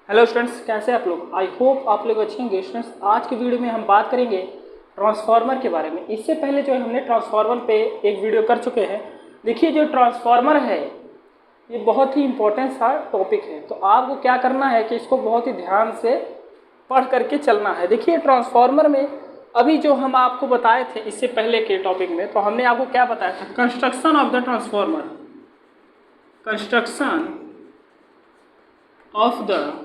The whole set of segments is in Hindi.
हेलो स्टूडेंट्स, कैसे आप लोग। आई होप आप लोग अच्छे होंगे। स्टूडेंट्स, आज की वीडियो में हम बात करेंगे ट्रांसफार्मर के बारे में। इससे पहले जो है हमने ट्रांसफार्मर पे एक वीडियो कर चुके हैं। देखिए, जो ट्रांसफार्मर है ये बहुत ही इंपॉर्टेंट सा टॉपिक है, तो आपको क्या करना है कि इसको बहुत ही ध्यान से पढ़ करके चलना है। देखिए, ट्रांसफार्मर में अभी जो हम आपको बताए थे इससे पहले के टॉपिक में, तो हमने आपको क्या बताया था, construction of the transformer, construction of the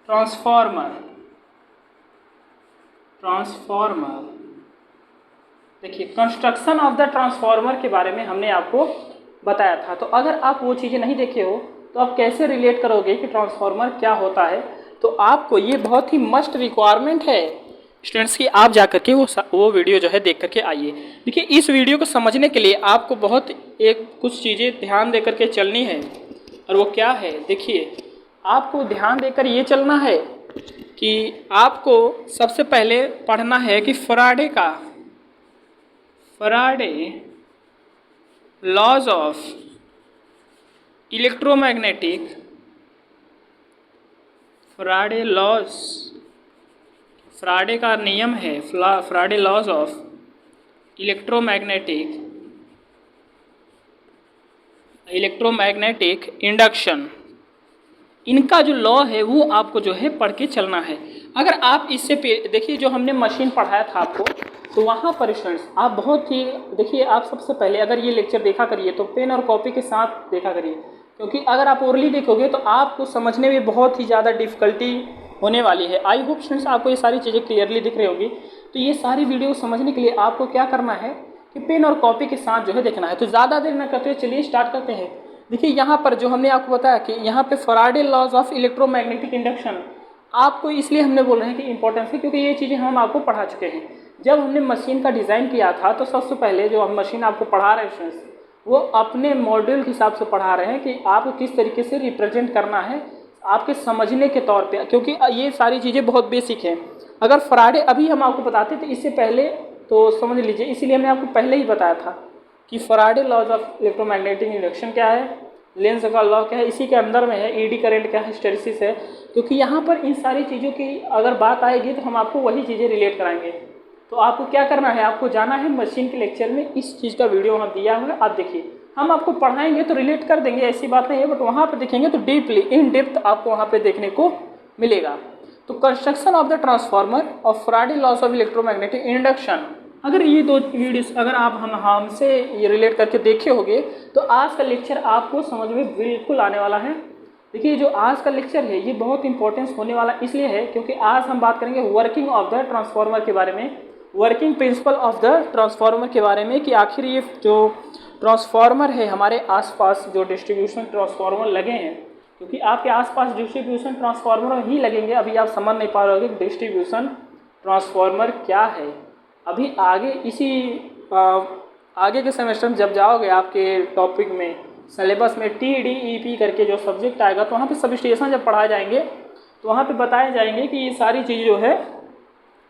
transformer. देखिए, कंस्ट्रक्शन ऑफ द ट्रांसफार्मर के बारे में हमने आपको बताया था। तो अगर आप वो चीज़ें नहीं देखे हो तो आप कैसे रिलेट करोगे कि ट्रांसफार्मर क्या होता है। तो आपको ये बहुत ही मस्ट रिक्वायरमेंट है स्टूडेंट्स की, आप जा करके वो वीडियो जो है देख करके आइए। देखिए, इस वीडियो को समझने के लिए आपको बहुत कुछ चीज़ें ध्यान दे करके चलनी है, और वो क्या है। देखिए, आपको ध्यान देकर ये चलना है कि आपको सबसे पहले पढ़ना है कि फराडे लॉज ऑफ इलेक्ट्रोमैग्नेटिक, फराडे का नियम है, Faraday laws of electromagnetic induction. इनका जो लॉ है वो आपको जो है पढ़ के चलना है। अगर आप इससे देखिए, जो हमने मशीन पढ़ाया था आपको, तो वहाँ पर स्टूडेंट्स आप बहुत ही देखिए, आप सबसे पहले अगर ये लेक्चर देखा करिए तो पेन और कॉपी के साथ देखा करिए, क्योंकि अगर आप ओरली देखोगे तो आपको समझने में बहुत ही ज़्यादा डिफ़िकल्टी होने वाली है। आई होप स्टूडेंट्स आपको ये सारी चीज़ें क्लियरली दिख रही होगी। तो ये सारी वीडियो समझने के लिए आपको क्या करना है कि पेन और कॉपी के साथ जो है देखना है। तो ज़्यादा देर न करते हुए चलिए स्टार्ट करते हैं। देखिए, यहाँ पर जो हमने आपको बताया कि यहाँ पे Faraday laws of electromagnetic induction, आपको इसलिए हमने बोल रहे हैं कि इंपॉर्टेंस है क्योंकि ये चीज़ें हम आपको पढ़ा चुके हैं। जब हमने मशीन का डिज़ाइन किया था तो सबसे पहले जो हम मशीन आपको पढ़ा रहे हैं वो अपने मॉड्यूल के हिसाब से पढ़ा रहे हैं कि आपको किस तरीके से रिप्रेजेंट करना है आपके समझने के तौर पे, क्योंकि ये सारी चीज़ें बहुत बेसिक हैं। अगर फराडे अभी हम आपको बताते तो इससे पहले तो समझ लीजिए, इसीलिए हमने आपको पहले ही बताया था कि Faraday laws of electromagnetic induction क्या है, लेंस का लॉ क्या है, इसी के अंदर में है ईडी करंट क्या है, हिस्टैरिसीस है। क्योंकि यहाँ पर इन सारी चीज़ों की अगर बात आएगी तो हम आपको वही चीज़ें रिलेट कराएंगे। तो आपको क्या करना है, आपको जाना है मशीन के लेक्चर में, इस चीज़ का वीडियो वहाँ दिया हुआ है, आप देखिए। हम आपको पढ़ाएंगे तो रिलेट कर देंगे, ऐसी बात नहीं है, बट वहाँ पर देखेंगे तो डीपली इन डेप्थ आपको वहाँ पर देखने को मिलेगा। तो कंस्ट्रक्शन ऑफ द ट्रांसफार्मर और Faraday loss of electromagnetic induction, अगर ये दो वीडियोस अगर आप हमसे ये रिलेट करके देखे होंगे तो आज का लेक्चर आपको समझ में बिल्कुल आने वाला है। देखिए, जो आज का लेक्चर है ये बहुत इंपॉर्टेंस होने वाला इसलिए है क्योंकि आज हम बात करेंगे वर्किंग ऑफ द ट्रांसफार्मर के बारे में, working principle of the transformer के बारे में, कि आखिर ये जो ट्रांसफार्मर है हमारे आसपास जो डिस्ट्रीब्यूशन ट्रांसफार्मर लगे हैं, क्योंकि आपके आसपास डिस्ट्रीब्यूशन ट्रांसफार्मर ही लगेंगे। अभी आप समझ नहीं पा रहे हो कि डिस्ट्रीब्यूशन ट्रांसफार्मर क्या है। अभी आगे आगे के सेमेस्टर में जब जाओगे आपके टॉपिक में सिलेबस में TDEP करके जो सब्जेक्ट आएगा, तो वहाँ पे सबस्टेशन जब पढ़ाए जाएंगे तो वहाँ पे बताए जाएंगे कि ये सारी चीज़ जो है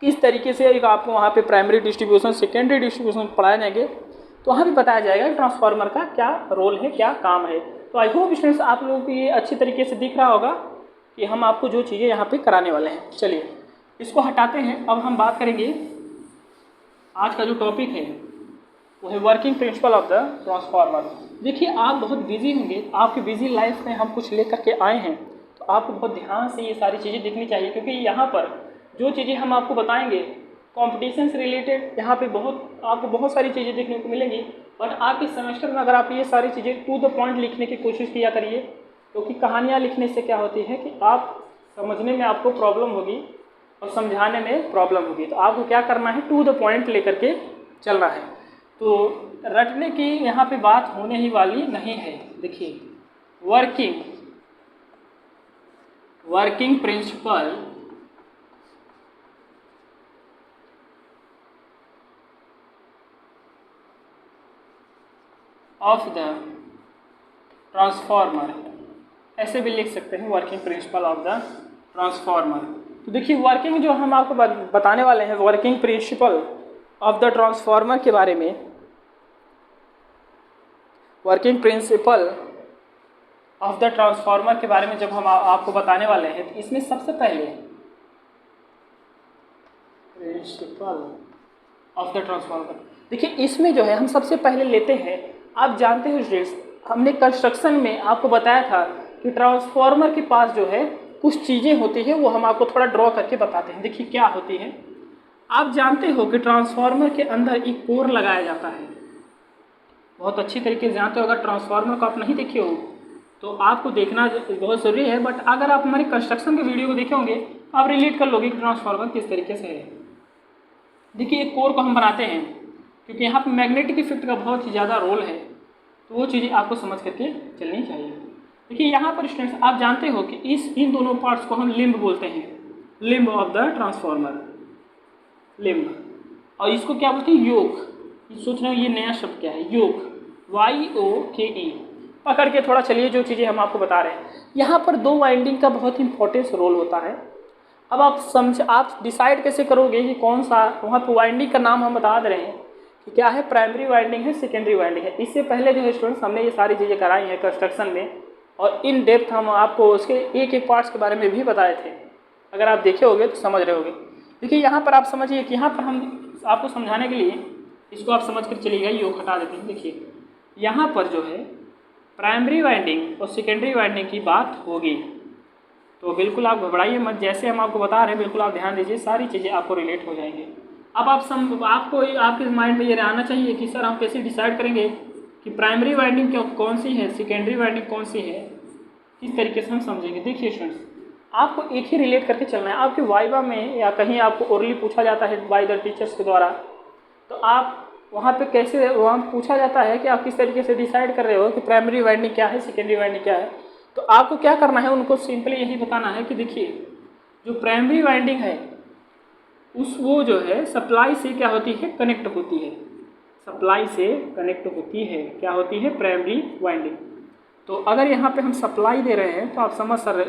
किस तरीके से एक आपको वहाँ पे प्राइमरी डिस्ट्रीब्यूशन, सेकेंडरी डिस्ट्रीब्यूशन पढ़ाए जाएंगे, तो वहाँ भी बताया जाएगा कि ट्रांसफार्मर का क्या रोल है, क्या काम है। तो आई होप स्टूडेंट्स आप लोगों को ये अच्छी तरीके से दिख रहा होगा कि हम आपको जो चीज़ें यहाँ पे कराने वाले हैं। चलिए इसको हटाते हैं, अब हम बात करेंगे आज का जो टॉपिक है वो है working principle of the transformer. देखिए, आप बहुत बिजी होंगे, आपकी बिजी लाइफ में हम कुछ लेकर के आए हैं, तो आपको बहुत ध्यान से ये सारी चीज़ें दिखनी चाहिए, क्योंकि यहाँ पर जो चीज़ें हम आपको बताएंगे कॉम्पिटिशन से रिलेटेड, यहाँ पे आपको बहुत सारी चीज़ें देखने को मिलेंगी। बट आपके सेमेस्टर में अगर आप ये सारी चीज़ें टू द पॉइंट लिखने की कोशिश किया करिए, क्योंकि कहानियाँ लिखने से क्या होती है कि आप समझने में आपको प्रॉब्लम होगी और समझाने में प्रॉब्लम होगी। तो आपको क्या करना है, टू द पॉइंट लेकर के चलना है। तो रटने की यहाँ पे बात होने ही वाली नहीं है। देखिए, working principle of the transformer, ऐसे भी लिख सकते हैं, working principle of the transformer. तो देखिए, वर्किंग जो हम आपको बताने वाले हैं working principle of the transformer के बारे में, working principle of the transformer के बारे में जब हम आपको बताने वाले हैं, तो इसमें सबसे पहले प्रिंसिपल ऑफ द ट्रांसफार्मर, देखिए इसमें जो है हम सबसे पहले लेते हैं, आप जानते हो स्टूडेंट्स, हमने कंस्ट्रक्शन में आपको बताया था कि ट्रांसफार्मर के पास जो है कुछ चीज़ें होती हैं, वो हम आपको थोड़ा ड्रॉ करके बताते हैं। देखिए क्या होती है, आप जानते हो कि ट्रांसफार्मर के अंदर एक कोर लगाया जाता है, बहुत अच्छी तरीके से जानते हो। अगर ट्रांसफार्मर को आप नहीं देखे हो तो आपको देखना बहुत ज़रूरी है, बट अगर आप हमारे कंस्ट्रक्शन के वीडियो को देखे होंगे तो आप रिलेट कर लोगे कि ट्रांसफार्मर किस तरीके से है। देखिए एक कोर को हम बनाते हैं क्योंकि यहाँ पर मैग्नेटिक इफेक्ट का बहुत ही ज़्यादा रोल है, तो वो चीज़ें आपको समझ करके चलनी चाहिए। देखिए यहाँ पर स्टूडेंट्स आप जानते हो कि इन दोनों पार्ट्स को हम लिम्ब बोलते हैं, limb of the transformer, limb, और इसको क्या बोलते हैं, योक। सोच रहे हो ये नया शब्द क्या है, योक, YOKE। पकड़ के थोड़ा चलिए जो चीज़ें हम आपको बता रहे हैं, यहाँ पर 2 वाइंडिंग का बहुत इंपॉर्टेंस रोल होता है। अब आप डिसाइड कैसे करोगे कि कौन सा, वहाँ पर वाइंडिंग का नाम हम बता दे रहे हैं कि क्या है, प्राइमरी वाइंडिंग है, सेकेंडरी वाइंडिंग है। इससे पहले जो है स्टूडेंट्स हमने ये सारी चीज़ें कराई हैं कंस्ट्रक्शन में, और इन डेप्थ हम आपको उसके एक एक पार्ट्स के बारे में भी बताए थे, अगर आप देखे होगे तो समझ रहे होगे। देखिए यहाँ पर आप समझिए कि यहाँ पर हम आपको समझाने के लिए इसको आप समझ कर चलिएगा, ये हटा देते हैं। देखिए यहाँ पर जो है प्राइमरी वाइंडिंग और सेकेंडरी वाइंडिंग की बात होगी, तो बिल्कुल आप घबराइए मत, जैसे हम आपको बता रहे हैं बिल्कुल आप ध्यान दीजिए, सारी चीज़ें आपको रिलेट हो जाएंगी। अब आपको आपके माइंड में ये आना चाहिए कि सर हम कैसे डिसाइड करेंगे कि प्राइमरी वाइंडिंग कौन सी है, सेकेंडरी वाइंडिंग कौन सी है, किस तरीके से हम समझेंगे। देखिए स्टूडेंट्स, आपको एक ही रिलेट करके चलना है। आपके वाइवा में या कहीं आपको ओरली पूछा जाता है बाय द टीचर्स के द्वारा, तो आप वहाँ पे कैसे, वहाँ पूछा जाता है कि आप किस तरीके से डिसाइड कर रहे हो कि प्राइमरी वाइंडिंग क्या है, सेकेंडरी वाइंडिंग क्या है, तो आपको क्या करना है, उनको सिंपली यही बताना है कि देखिए जो प्राइमरी वाइंडिंग है वो जो है सप्लाई से क्या होती है, कनेक्ट होती है, सप्लाई से कनेक्ट होती है, क्या होती है, प्राइमरी वाइंडिंग। तो अगर यहाँ पे हम सप्लाई दे रहे हैं तो आप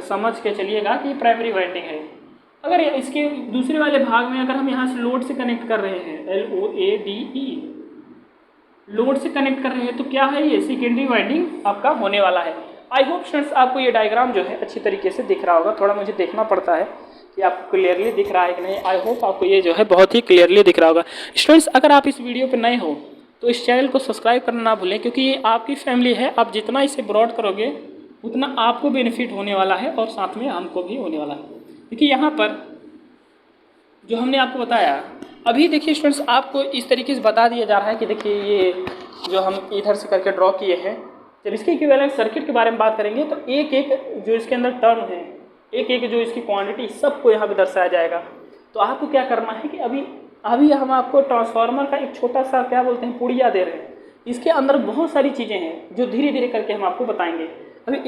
समझ के चलिएगा कि प्राइमरी वाइंडिंग है। अगर इसके दूसरे वाले भाग में अगर हम यहाँ से लोड से कनेक्ट कर रहे हैं, LOADE, लोड से कनेक्ट कर रहे हैं, तो क्या है, ये सेकेंडरी वाइंडिंग आपका होने वाला है। आई होप स्टूडेंट्स आपको ये डायग्राम जो है अच्छी तरीके से दिख रहा होगा, थोड़ा मुझे देखना पड़ता है कि आपको क्लियरली दिख रहा है कि नहीं। आई होप आपको ये जो है बहुत ही क्लियरली दिख रहा होगा। स्टूडेंट्स अगर आप इस वीडियो पर नए हो तो इस चैनल को सब्सक्राइब करना ना भूलें, क्योंकि ये आपकी फैमिली है, आप जितना इसे ब्रॉड करोगे उतना आपको बेनिफिट होने वाला है और साथ में हमको भी होने वाला है। देखिए यहाँ पर जो हमने आपको बताया अभी, देखिए स्टूडेंट्स आपको इस तरीके से बता दिया जा रहा है कि देखिए ये जो हम इधर से करके ड्रॉ किए हैं, जब इसके इक्विवेलेंट सर्किट के बारे में बात करेंगे तो एक एक जो इसके अंदर टर्म है, एक एक जो इसकी क्वांटिटी, सबको यहाँ पे दर्शाया जाएगा। तो आपको क्या करना है कि अभी हम आपको ट्रांसफार्मर का एक छोटा सा क्या बोलते हैं, पुड़िया दे रहे हैं, इसके अंदर बहुत सारी चीज़ें हैं जो धीरे धीरे करके हम आपको बताएंगे। अभी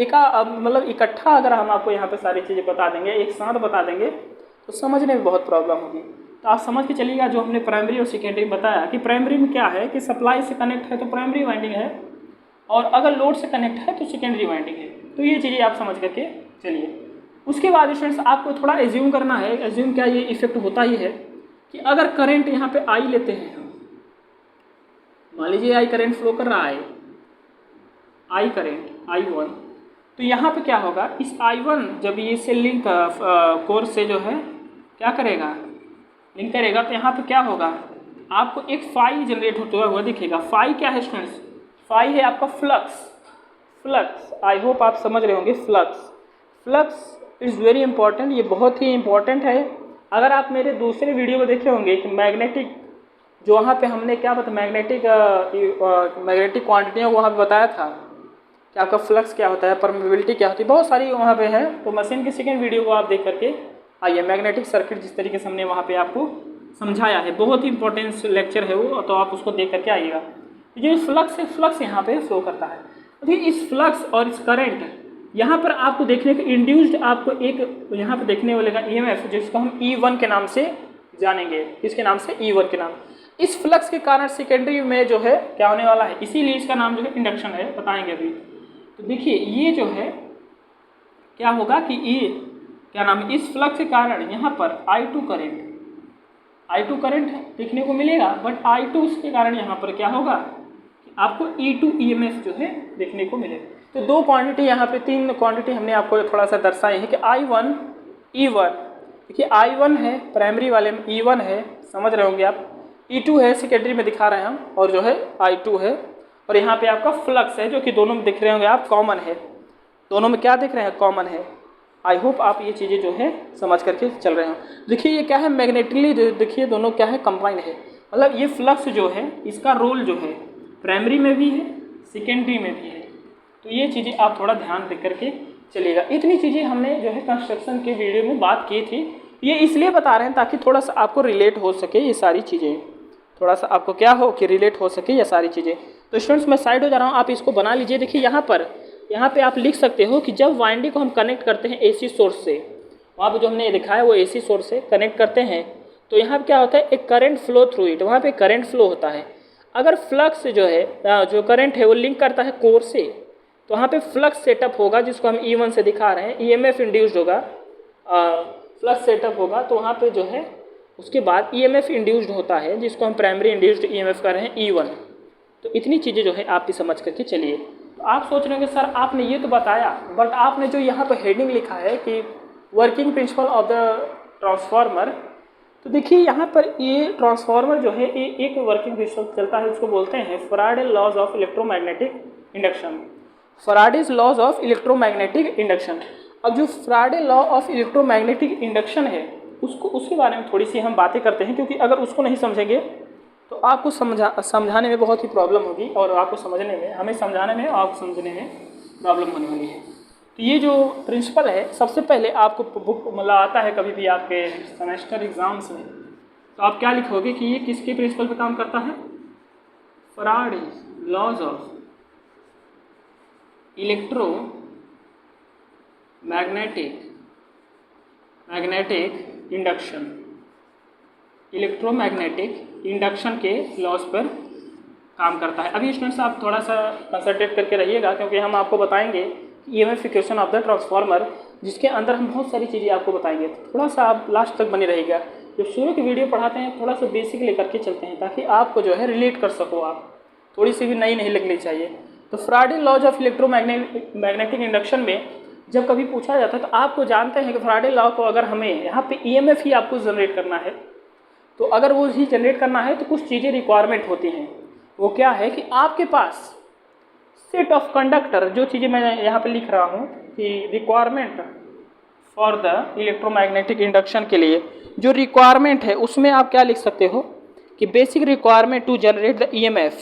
मतलब इकट्ठा अगर हम आपको यहाँ पे सारी चीज़ें बता देंगे, एक साथ बता देंगे, तो समझने में बहुत प्रॉब्लम होगी। तो आप समझ के चलिएगा जो हमने प्राइमरी और सेकेंडरी बताया कि प्राइमरी में क्या है कि सप्लाई से कनेक्ट है तो प्राइमरी वाइंडिंग है, और अगर लोड से कनेक्ट है तो सेकेंडरी वाइंडिंग है। तो ये चीज़ें आप समझ करके चलिए। उसके बाद स्टूडेंट्स आपको थोड़ा एज्यूम करना है, एज्यूम क्या, ये इफेक्ट होता ही है कि अगर करंट यहाँ पे आई लेते हैं हम, मान लीजिए आई करंट फ्लो कर रहा है, आई करंट I1, तो यहाँ पे क्या होगा, इस I1 जब ये से लिंक कोर से जो है क्या करेगा, लिंक करेगा, तो यहाँ पे क्या होगा, आपको एक फाई जनरेट होता हुआ दिखेगा। फाई क्या है स्टूडेंट्स, फाई है आपका फ्लक्स। आई होप आप समझ रहे होंगे, फ्लक्स इज़ वेरी इंपॉर्टेंट, ये बहुत ही इंपॉर्टेंट है। अगर आप मेरे दूसरे वीडियो को देखे होंगे कि मैग्नेटिक, जो वहाँ पे हमने क्या बताया, मैग्नेटिक क्वांटिटियों को वहाँ पे बताया था कि आपका फ्लक्स क्या होता है, परमेबिलिटी क्या होती है, बहुत सारी वहाँ पे है। तो मशीन के सेकेंड वीडियो को आप देख करके आइए, मैग्नेटिक सर्किट जिस तरीके से हमने वहाँ पे आपको समझाया है, बहुत ही इंपॉर्टेंट लेक्चर है वो, तो आप उसको देख करके आइएगा। ये फ्लक्स यहाँ पे फ्लो करता है। तो इस फ्लक्स और इस करंट यहाँ पर आपको देखने को इंड्यूस्ड, आपको एक यहाँ पे देखने वाले का EMF, जिसको हम E1 के नाम से जानेंगे। किसके नाम से, E1 के नाम। इस फ्लक्स के कारण सेकेंडरी में जो है क्या होने वाला है, इसीलिए इसका नाम जो है इंडक्शन है, बताएंगे अभी। तो देखिए ये जो है क्या होगा कि ये क्या नाम है, इस फ्लक्स के कारण यहाँ पर I2 करंट देखने को मिलेगा, बट I2 के कारण यहाँ पर क्या होगा कि आपको E2 EMF जो है देखने को मिलेगा। तो दो क्वांटिटी यहाँ पे, तीन क्वांटिटी हमने आपको थोड़ा सा दर्शाई है कि I1 E1, देखिए I1 है प्राइमरी वाले में, E1 है, समझ रहे होंगे आप, E2 है सेकेंडरी में दिखा रहे हैं हम, और जो है I2 है, और यहाँ पे आपका फ्लक्स है जो कि दोनों में दिख रहे होंगे आप, कॉमन है, दोनों में क्या दिख रहे हैं, कॉमन है। आई होप आप ये चीज़ें जो है समझ करके चल रहे हो। देखिए ये क्या है, मैग्नेटिकली देखिए दोनों क्या है, कंबाइन है, मतलब ये फ्लक्स जो है इसका रोल जो है प्राइमरी में भी है सेकेंडरी में भी है। तो ये चीज़ें आप थोड़ा ध्यान दे करके चलिएगा। इतनी चीज़ें हमने जो है कंस्ट्रक्शन के वीडियो में बात की थी, ये इसलिए बता रहे हैं ताकि थोड़ा सा आपको रिलेट हो सके ये सारी चीज़ें, थोड़ा सा आपको क्या हो कि रिलेट हो सके ये सारी चीज़ें। तो स्टूडेंट्स मैं साइड हो जा रहा हूँ, आप इसको बना लीजिए। देखिए यहाँ पे आप लिख सकते हो कि जब वाइंडिंग को हम कनेक्ट करते हैं AC सोर्स से, वहाँ पे जो हमने दिखाया वो AC सोर्स से कनेक्ट करते हैं, तो यहाँ पे क्या होता है, एक करंट फ्लो थ्रू इट, वहाँ पे करंट फ्लो होता है। अगर फ्लक्स जो है, जो करंट है वो लिंक करता है कोर से, तो वहाँ पे फ्लक्स सेटअप होगा जिसको हम E1 से दिखा रहे हैं, EMF इंड्यूस्ड होगा, फ्लक्स सेटअप होगा, तो वहाँ पे जो है उसके बाद EMF इंड्यूस्ड होता है जिसको हम प्राइमरी इंड्यूस्ड EMF कर रहे हैं E1। तो इतनी चीज़ें जो है आप भी समझ करके चलिए। तो आप सोच रहे होंगे सर आपने ये तो बताया, बट आपने जो यहाँ पर हेडिंग लिखा है कि working principle of the transformer, तो देखिए यहाँ पर ये ट्रांसफार्मर जो है ये एक वर्किंग प्रिंसिपल चलता है, उसको बोलते हैं Faraday laws of electromagnetic induction, Faraday's laws of electromagnetic induction. अब जो Faraday law of electromagnetic induction है उसके बारे में थोड़ी सी हम बातें करते हैं, क्योंकि अगर उसको नहीं समझेंगे तो आपको समझाने में बहुत ही प्रॉब्लम होगी, और आपको समझने में, हमें समझाने में और आपको समझने में प्रॉब्लम होने वाली है। तो ये जो प्रिंसिपल है, सबसे पहले आपको बुक मतलब आता है कभी भी आपके सेमेस्टर एग्जाम्स में, तो आप क्या लिखोगे कि ये किसके प्रिंसिपल पे काम करता है, Faraday's laws of magnetic induction, electromagnetic induction के लॉस पर काम करता है। अभी स्टूडेंट्स आप थोड़ा सा कंसंट्रेट करके रहिएगा, क्योंकि हम आपको बताएंगे EMF equation of the transformer, जिसके अंदर हम बहुत सारी चीज़ें आपको बताएंगे। थोड़ा सा आप लास्ट तक बने रहिएगा। जब शुरू की वीडियो पढ़ाते हैं थोड़ा सा बेसिक लेकर के चलते हैं, ताकि आपको जो है रिलेट कर सको, आप थोड़ी सी भी नई नहीं लगनी चाहिए। तो Faraday laws of electromagnetic induction में जब कभी पूछा जाता है, तो आपको जानते हैं कि फैराडे लॉ को अगर हमें यहाँ पे EMF ही आपको जनरेट करना है, तो अगर वो ही जनरेट करना है तो कुछ चीज़ें रिक्वायरमेंट होती हैं। वो क्या है कि आपके पास सेट ऑफ कंडक्टर, जो चीज़ें मैं यहाँ पे लिख रहा हूँ कि requirement for the electromagnetic induction के लिए जो रिक्वायरमेंट है, उसमें आप क्या लिख सकते हो कि basic requirement to generate the EMF।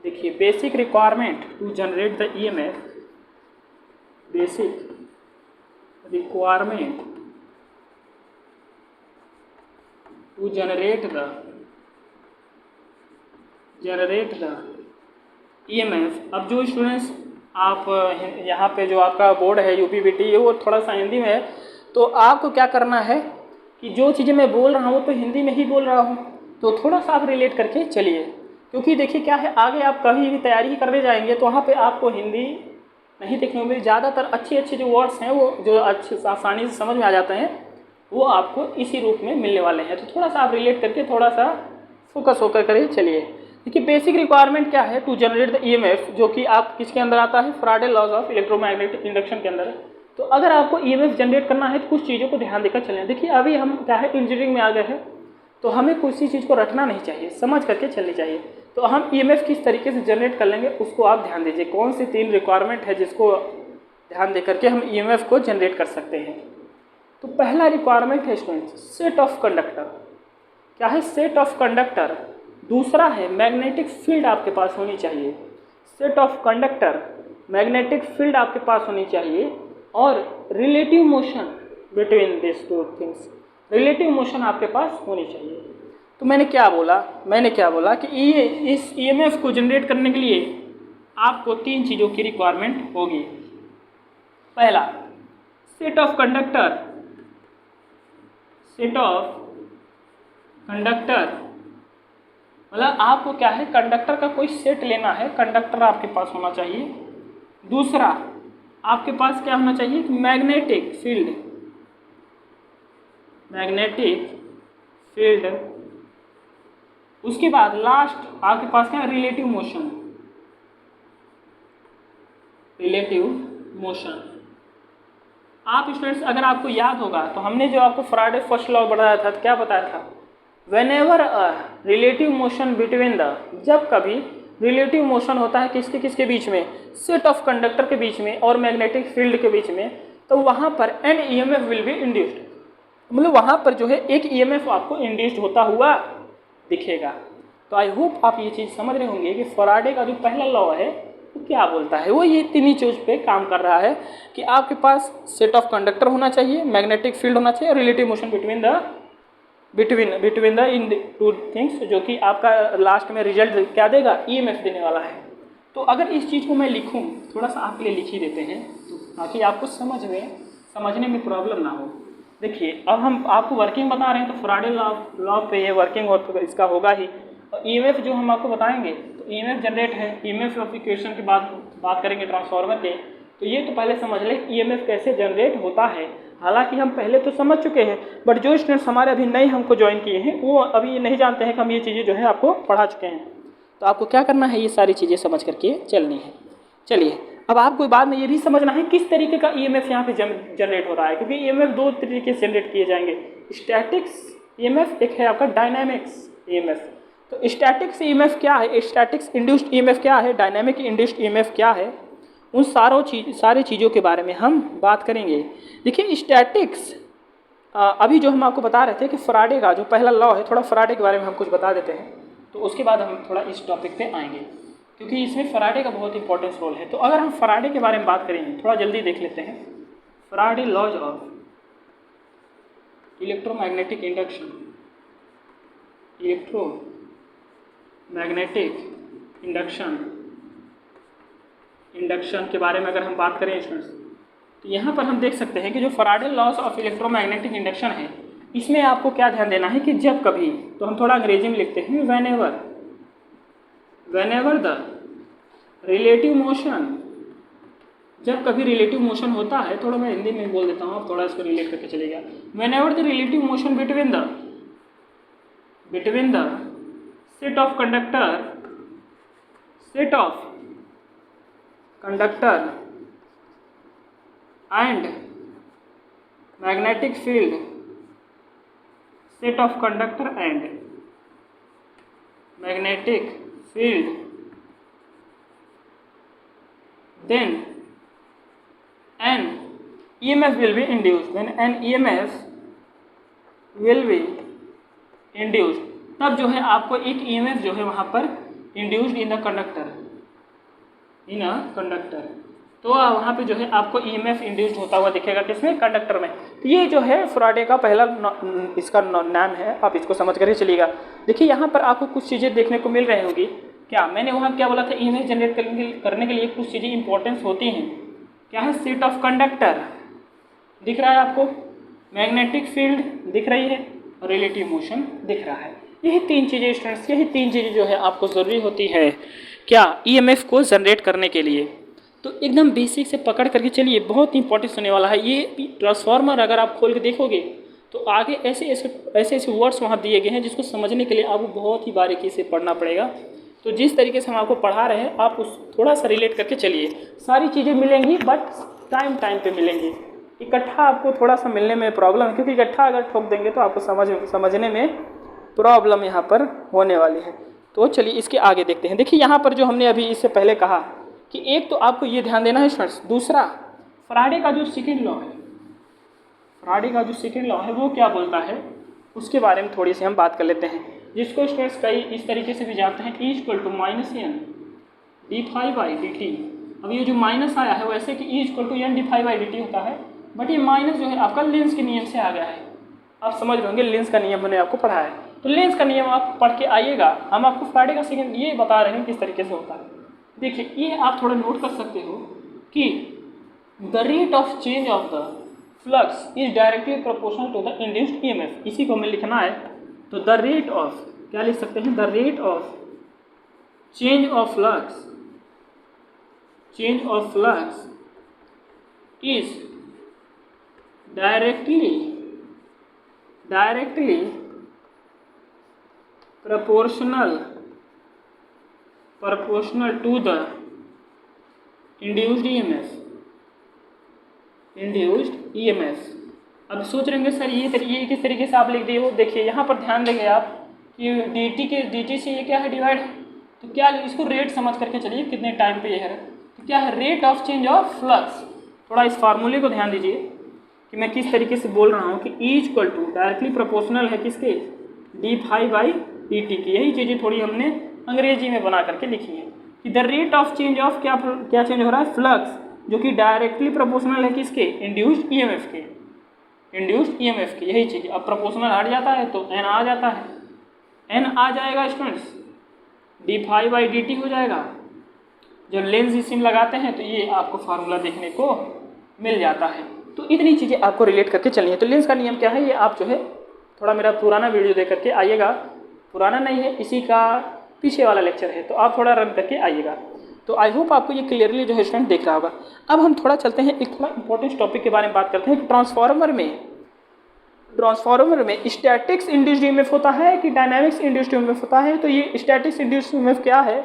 देखिए basic requirement to generate the EMF, basic requirement to generate the EMF। अब जो स्टूडेंट्स आप यहाँ पे जो आपका बोर्ड है UPVT, वो थोड़ा सा हिंदी में है, तो आपको क्या करना है कि जो चीज़ें मैं बोल रहा हूँ तो हिंदी में ही बोल रहा हूँ, तो थोड़ा सा आप रिलेट करके चलिए। क्योंकि देखिए क्या है, आगे आप कभी भी तैयारी करने जाएंगे तो वहाँ पे आपको हिंदी नहीं देखने में, ज़्यादातर अच्छे जो वर्ड्स हैं वो जो अच्छे आसानी से समझ में आ जाते हैं, वो आपको इसी रूप में मिलने वाले हैं। तो थोड़ा सा आप रिलेट करके थोड़ा सा फोकस होकर करिए। चलिए देखिए बेसिक रिक्वायरमेंट क्या है टू जनरेट द EMF, जो कि आप किसके अंदर आता है, Faraday laws of electromagnetic induction के अंदर। तो अगर आपको EMF जनरेट करना है तो कुछ चीज़ों को ध्यान देकर चलें। देखिए अभी हम क्या है, इंजीनियरिंग में आ गए हैं, तो हमें किसी चीज़ को रटना नहीं चाहिए, समझ करके चलनी चाहिए। तो हम EMF किस तरीके से जनरेट कर लेंगे उसको आप ध्यान दीजिए, कौन सी 3 रिक्वायरमेंट है जिसको ध्यान दे करके हम EMF को जनरेट कर सकते हैं। तो पहला रिक्वायरमेंट है स्टूडेंट्स सेट ऑफ कंडक्टर। क्या है, सेट ऑफ कंडक्टर। दूसरा है मैग्नेटिक फील्ड आपके पास होनी चाहिए, set of conductor, magnetic field आपके पास होनी चाहिए, और relative motion between this two things, relative motion आपके पास होनी चाहिए। तो मैंने क्या बोला कि इस EMF को जनरेट करने के लिए आपको 3 चीज़ों की रिक्वायरमेंट होगी। पहला सेट ऑफ कंडक्टर, मतलब आपको क्या है, कंडक्टर का कोई सेट लेना है, कंडक्टर आपके पास होना चाहिए। दूसरा आपके पास क्या होना चाहिए, मैग्नेटिक फील्ड। उसके बाद लास्ट आपके पास क्या है, रिलेटिव मोशन। Relative motion. आप स्टूडेंट्स अगर आपको याद होगा तो हमने जो आपको फैराडे फर्स्ट लॉ बताया था तो क्या बताया था, whenever a relative motion between the, जब कभी रिलेटिव मोशन होता है किसके किसके बीच में, सेट ऑफ कंडक्टर के बीच में और मैग्नेटिक फील्ड के बीच में, तो वहाँ पर an EMF will be induced, मतलब वहाँ पर जो है एक ईएमएफ आपको इंड्यूस्ड होता हुआ दिखेगा। तो आई होप आप ये चीज़ समझ रहे होंगे कि फैराडे का जो पहला लॉ है वो क्या बोलता है, वो ये तीन ही चीज़ पे काम कर रहा है कि आपके पास सेट ऑफ कंडक्टर होना चाहिए, मैग्नेटिक फील्ड होना चाहिए और relative motion between the in two things, जो कि आपका लास्ट में रिजल्ट क्या देगा, ईएमएफ देने वाला है। तो अगर इस चीज़ को मैं लिखूँ, थोड़ा सा आपके लिए लिख ही देते हैं तो ताकि आपको समझने में प्रॉब्लम ना हो। देखिए अब हम आपको वर्किंग बता रहे हैं तो फैराडे लॉ पे ये वर्किंग हो इसका होगा ही। और ईएमएफ जो हम आपको बताएंगे तो ईएमएफ जनरेट है, ईएमएफ ऑफ इक्वेशन की बात करेंगे ट्रांसफार्मर के, तो ये तो पहले समझ लें ईएमएफ कैसे जनरेट होता है। हालांकि हम पहले तो समझ चुके हैं बट जो स्टूडेंट्स हमारे अभी नए हमको ज्वाइन किए हैं वो अभी ये नहीं जानते हैं कि हम ये चीज़ें जो है आपको पढ़ा चुके हैं। तो आपको क्या करना है, ये सारी चीज़ें समझ करके चलनी है। चलिए अब आपको बाद में ये भी समझना है किस तरीके का ईएमएफ यहाँ पे जनरेट हो रहा है, क्योंकि ईएमएफ दो तरीके से जनरेट किए जाएंगे, स्टैटिक्स ईएमएफ, एक है आपका डायनामिक्स ईएमएफ। तो स्टैटिक्स ईएमएफ क्या है, स्टैटिक्स इंड्यूस्ड ईएमएफ क्या है, डायनामिक इंड्यूस्ड ईएमएफ क्या है, उन सारी चीज़ों के बारे में हम बात करेंगे। देखिए स्टैटिक्स अभी जो हम आपको बता रहे थे कि फैराडे का जो पहला लॉ है, थोड़ा फैराडे के बारे में हम कुछ बता देते हैं तो उसके बाद हम थोड़ा इस टॉपिक पे आएंगे, क्योंकि इसमें फैराडे का बहुत इंपॉर्टेंस रोल है। तो अगर हम फैराडे के बारे में बात करेंगे, थोड़ा जल्दी देख लेते हैं। Faraday laws of electromagnetic induction, electromagnetic induction के बारे में अगर हम बात करें स्टूडेंट्स, तो यहाँ पर हम देख सकते हैं कि जो Faraday laws of electromagnetic induction है, इसमें आपको क्या ध्यान देना है कि जब कभी, तो हम थोड़ा अंग्रेजी में लिखते हैं, whenever द रिलेटिव मोशन, जब कभी रिलेटिव मोशन होता है, थोड़ा मैं हिंदी में बोल देता हूँ, आप थोड़ा इसको रिलेट करके चलेगा। whenever the relative motion between the set of conductor and magnetic field, set of conductor and magnetic field, then an EMF will be induced, तब जो है आपको एक EMF जो है वहाँ पर इंड्यूस्ड इन अ कंडक्टर, तो वहाँ पे जो है आपको EMF इंड्यूस्ड होता हुआ दिखेगा, किसमें, कंडक्टर में। तो ये जो है फैराडे का पहला इसका नाम है, आप इसको समझ कर ही चलिएगा। देखिए यहाँ पर आपको कुछ चीज़ें देखने को मिल रही होगी, क्या मैंने वहाँ क्या बोला था, ईएमएफ जनरेट करने के लिए कुछ चीज़ें इंपॉर्टेंस होती हैं। क्या है, सेट ऑफ कंडक्टर दिख रहा है आपको, मैग्नेटिक फील्ड दिख रही है और रिलेटिव मोशन दिख रहा है। यही तीन चीज़ें स्टूडेंट्स, यही तीन चीज़ें जो है आपको ज़रूरी होती है क्या, ईएमएफ को जनरेट करने के लिए। तो एकदम बेसिक से पकड़ करके चलिए, बहुत इंपॉर्टेंट होने वाला है ये ट्रांसफार्मर। अगर आप खोल के देखोगे तो आगे ऐसे वर्ड्स वहाँ दिए गए हैं जिसको समझने के लिए आपको बहुत ही बारीकी से पढ़ना पड़ेगा। तो जिस तरीके से हम आपको पढ़ा रहे हैं आप उस थोड़ा सा रिलेट करके चलिए, सारी चीज़ें मिलेंगी बट टाइम पे मिलेंगी। इकट्ठा आपको थोड़ा सा मिलने में प्रॉब्लम है, क्योंकि इकट्ठा अगर ठोक देंगे तो आपको समझने में प्रॉब्लम यहाँ पर होने वाली है। तो चलिए इसके आगे देखते हैं। देखिए यहाँ पर जो हमने अभी इससे पहले कहा कि एक तो आपको ये ध्यान देना है स्टूडेंट्स, दूसरा फैराडे का जो सेकंड लॉ है वो क्या बोलता है उसके बारे में थोड़ी सी हम बात कर लेते हैं, जिसको स्टूडेंट्स कई इस तरीके से भी जानते हैं, E = -n d∅dt। अब ये जो माइनस आया है वैसे कि E = n d∅dt होता है, बट ये माइनस जो है आपका लेंस के नियम से आ गया है। आप समझ रहे होंगे लेंस का नियम मैंने आपको पढ़ा है, तो लेंस का नियम आप पढ़ के आइएगा। हम आपको फैराडे का सेकंड ये बता रहे हैं किस तरीके से होता है। देखिए ये आप थोड़ा नोट कर सकते हो कि the rate of change of the flux is directly proportional to the induced EMF. इसी को हमें लिखना है, तो द रेट ऑफ, क्या लिख सकते हैं, the rate of change of flux is directly proportional to the induced EMF, induced EMF. अब सोच रहे होंगे सर ये किस तरीके से आप लिख दिए हो। देखिए यहाँ पर ध्यान देंगे आप कि dt से ये क्या है डिवाइड, तो क्या इसको रेट समझ करके चलिए कितने टाइम पे ये है, तो क्या है rate of change of flux. थोड़ा इस फार्मूले को ध्यान दीजिए कि मैं किस तरीके से बोल रहा हूँ कि E equal to directly proportional है किसके, d∅dt की। यही चीज़ें थोड़ी हमने अंग्रेजी में बना करके लिखी है कि the rate of change of क्या चेंज हो रहा है, फ्लक्स, जो कि डायरेक्टली प्रोपोर्शनल है किसके, इंड्यूस्ड ईएमएफ के, इंड्यूस्ड ईएमएफ की। यही चीज़ अब प्रोपोर्शनल हट जाता है तो n आ जाता है, n आ जाएगा स्टूडेंट्स, d∅dt हो जाएगा। जब लेंस सिम लगाते हैं तो ये आपको फार्मूला देखने को मिल जाता है। तो इतनी चीज़ें आपको रिलेट करके चलनी है। तो लेंस का नियम क्या है, ये आप जो है थोड़ा मेरा पुराना वीडियो देख करके आइएगा, पुराना नहीं है, इसी का पीछे वाला लेक्चर है, तो आप थोड़ा रन करके आइएगा। तो आई होप आपको ये क्लियरली जो है स्टूडेंट देख रहा होगा। अब हम थोड़ा चलते हैं, एक थोड़ा इंपॉर्टेंट टॉपिक के बारे में बात करते हैं कि ट्रांसफार्मर में स्टैटिक्स इंड्यूस्ड ईएमएफ होता है कि डायनामिक्स इंड्यूस्ड ईएमएफ होता है। तो ये स्टैटिक्स इंड्यूस्ड ईएमएफ क्या है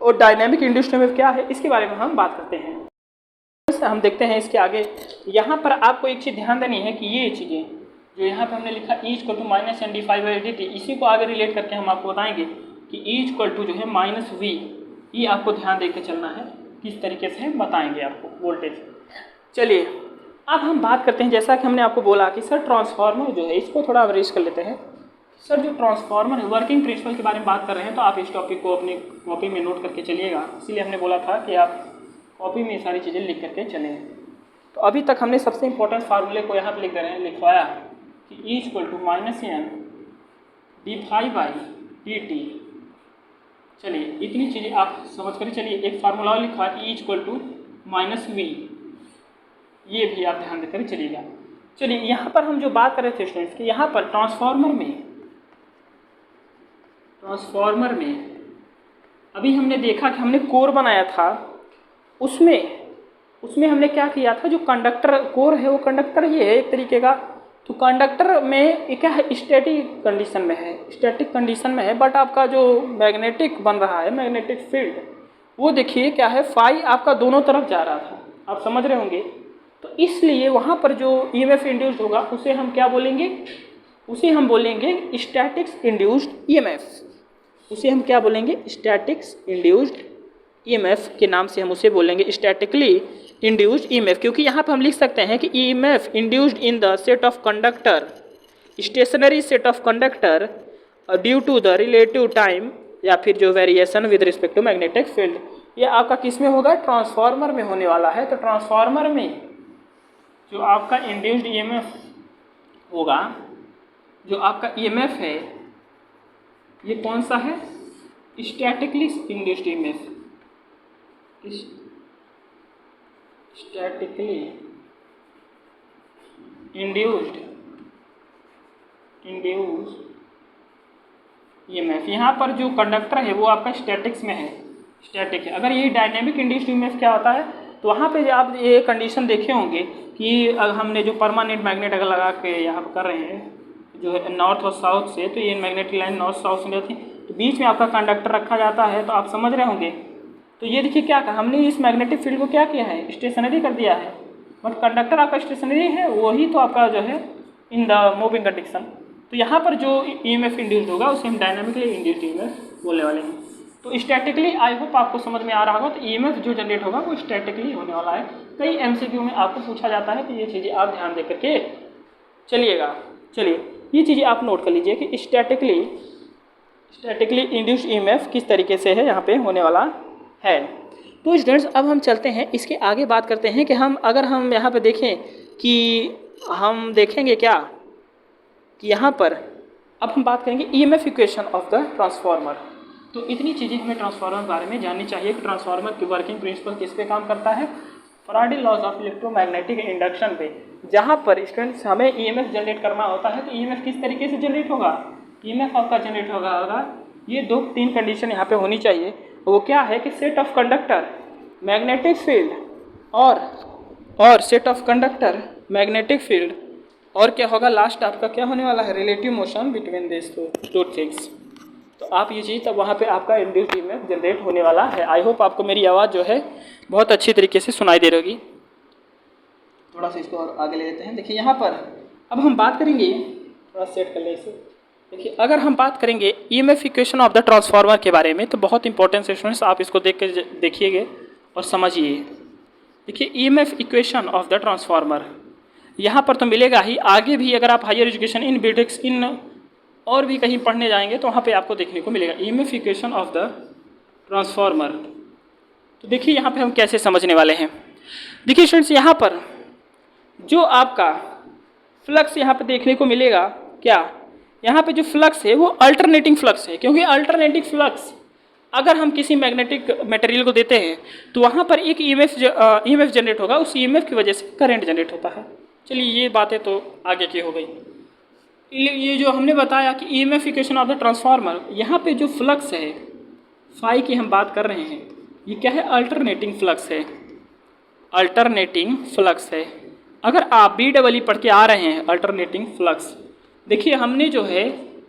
और डायनामिक इंड्यूस्ड ईएमएफ क्या है, इसके बारे में हम बात करते हैं। हम देखते हैं इसके आगे। यहाँ पर आपको एक चीज़ ध्यान देनी है कि ये चीज़ें जो यहाँ पे हमने लिखा E equal to minus N d∅dt, इसी को आगे रिलेट करके हम आपको बताएंगे कि E इक्वल टू जो है माइनस V, ये आपको ध्यान दे के चलना है, किस तरीके से बताएंगे आपको वोल्टेज। चलिए अब हम बात करते हैं, जैसा कि हमने आपको बोला कि सर ट्रांसफार्मर जो है, इसको थोड़ा अवरेज कर लेते हैं। सर जो ट्रांसफार्मर है, वर्किंग प्रिंसिपल के बारे में बात कर रहे हैं, तो आप इस टॉपिक को अपनी कॉपी में नोट करके चलिएगा। इसीलिए हमने बोला था कि आप कॉपी में सारी चीज़ें लिख करके चलें। तो अभी तक हमने सबसे इंपॉर्टेंट फार्मूले को यहाँ पर लिख दे रहे हैं, लिखवाया कि E equal to minus N d∅dt। चलिए इतनी चीज़ें आप समझ कर चलिए। एक फार्मूला लिखा है E equal to minus V, ये भी आप ध्यान देकर चलिएगा। चलिए यहाँ पर हम जो बात कर रहे थे स्टूडेंट्स कि यहाँ पर ट्रांसफार्मर में अभी हमने देखा कि हमने कोर बनाया था, उसमें हमने क्या किया था, जो कंडक्टर कोर है वो कंडक्टर ये है एक तरीके का। तो कंडक्टर में क्या है, स्टैटिक कंडीशन में है, बट आपका जो मैग्नेटिक बन रहा है, मैग्नेटिक फील्ड, वो देखिए क्या है, फाई आपका दोनों तरफ जा रहा था, आप समझ रहे होंगे। तो इसलिए वहाँ पर जो ईएमएफ इंड्यूस्ड होगा उसे हम क्या बोलेंगे, उसे हम बोलेंगे स्टैटिक्स इंड्यूस्ड ईएमएफ। उसे हम क्या बोलेंगे, स्टैटिक्स इंड्यूस्ड ईएमएफ के नाम से हम उसे बोलेंगे, स्टैटिकली इंड्यूस्ड ईएमएफ। क्योंकि यहाँ पर हम लिख सकते हैं कि EMF induced in the set of conductor, stationary set of conductor due to the relative time, या फिर जो variation with respect to magnetic field. ये आपका किस में होगा, ट्रांसफार्मर में होने वाला है। तो ट्रांसफार्मर में जो आपका इंड्यूस्ड ईएमएफ होगा, जो आपका ईएमएफ है, ये कौन सा है, statically induced EMF, statically induced EMF. यहाँ पर जो कंडक्टर है वो आपका स्टैटिक्स में है, स्टैटिक है। अगर ये डायनेमिक इंड्यूस्ड ईएमएफ क्या होता है, तो वहाँ पे आप ये कंडीशन देखे होंगे कि अगर हमने जो परमानेंट मैग्नेट अगर लगा के यहाँ पर कर रहे हैं, जो है नॉर्थ और साउथ से, तो ये मैग्नेटिक लाइन नॉर्थ साउथ से रहती है, तो बीच में आपका कंडक्टर रखा जाता है। तो आप समझ रहे होंगे। तो ये देखिए क्या कहा हमने, इस मैग्नेटिक फील्ड को क्या किया है, स्टेशनरी कर दिया है, बट कंडक्टर आपका स्टेशनरी है, वही तो आपका जो है इन द मूविंग कंडीशन। तो यहाँ पर जो ईएमएफ इंड्यूस्ड होगा उसे हम डायनामिकली इंड्यूस्ड ईएमएफ बोलने वाले हैं। तो स्टैटिकली आई होप आपको समझ में आ रहा होगा। तो ईएमएफ जो जनरेट होगा वो स्टैटिकली होने वाला है। कई एमसीक्यू में आपको पूछा जाता है, तो ये चीज़ें आप ध्यान दे करके चलिएगा। चलिए ये चीज़ें आप नोट कर लीजिए कि स्टैटिकली इंड्यूस्ड ईएमएफ किस तरीके से है यहाँ पे होने वाला है। तो स्टूडेंट्स अब हम चलते हैं, इसके आगे बात करते हैं कि अगर हम यहाँ पे देखें कि हम देखेंगे क्या कि यहाँ पर अब हम बात करेंगे EMF equation of the transformer. तो इतनी चीज़ें हमें ट्रांसफार्मर के बारे में जाननी चाहिए कि ट्रांसफार्मर की वर्किंग प्रिंसिपल किस पे काम करता है, Faraday laws of electromagnetic induction पे। जहाँ पर स्टूडेंट्स हमें ईएमएफ जनरेट करना होता है, तो ईएमएफ किस तरीके से जनरेट होगा, ईएमएफ आपका जनरेट होगा ये 2-3 कंडीशन यहाँ पे होनी चाहिए। वो क्या है कि set of conductor magnetic field और set of conductor magnetic field, और क्या होगा लास्ट आपका क्या होने वाला है, relative motion between this two things. तो आप ये चीज़ तब वहाँ पे आपका इंड्यूस्ड ईएमएफ जनरेट होने वाला है। आई होप आपको मेरी आवाज़ जो है बहुत अच्छी तरीके से सुनाई दे रही होगी। थोड़ा सा इसको और आगे ले लेते हैं। देखिए यहाँ पर अब हम बात करेंगे, थोड़ा सेट कर ले इसे। देखिए अगर हम बात करेंगे EMF equation of the transformer के बारे में, तो बहुत इंपॉर्टेंट स्टूडेंट्स आप इसको देख कर देखिएगा और समझिए। देखिए EMF equation of the transformer यहाँ पर तो मिलेगा ही, आगे भी अगर आप हायर एजुकेशन इन बीटेक्स इन और भी कहीं पढ़ने जाएंगे तो वहाँ पे आपको देखने को मिलेगा EMF equation of the transformer. तो देखिए यहाँ पे हम कैसे समझने वाले हैं। देखिए स्टूडेंट्स यहाँ पर जो आपका फ्लक्स यहाँ पे देखने को मिलेगा, क्या यहाँ पे जो फ्लक्स है वो अल्टरनेटिंग फ्लक्स है, क्योंकि अल्टरनेटिंग फ्लक्स अगर हम किसी मैग्नेटिक मटेरियल को देते हैं तो वहाँ पर एक ईएमएफ जनरेट होगा, उस ईएमएफ की वजह से करंट जनरेट होता है। चलिए ये बातें तो आगे की हो गई। ये जो हमने बताया कि EMF equation of the transformer, यहाँ पे जो फ्लक्स है फाई की हम बात कर रहे हैं, ये क्या है, अल्टरनेटिंग फ्लक्स है, अल्टरनेटिंग फ्लक्स है। अगर आप BEE पढ़ के आ रहे हैं अल्टरनेटिंग फ्लक्स, देखिए हमने जो है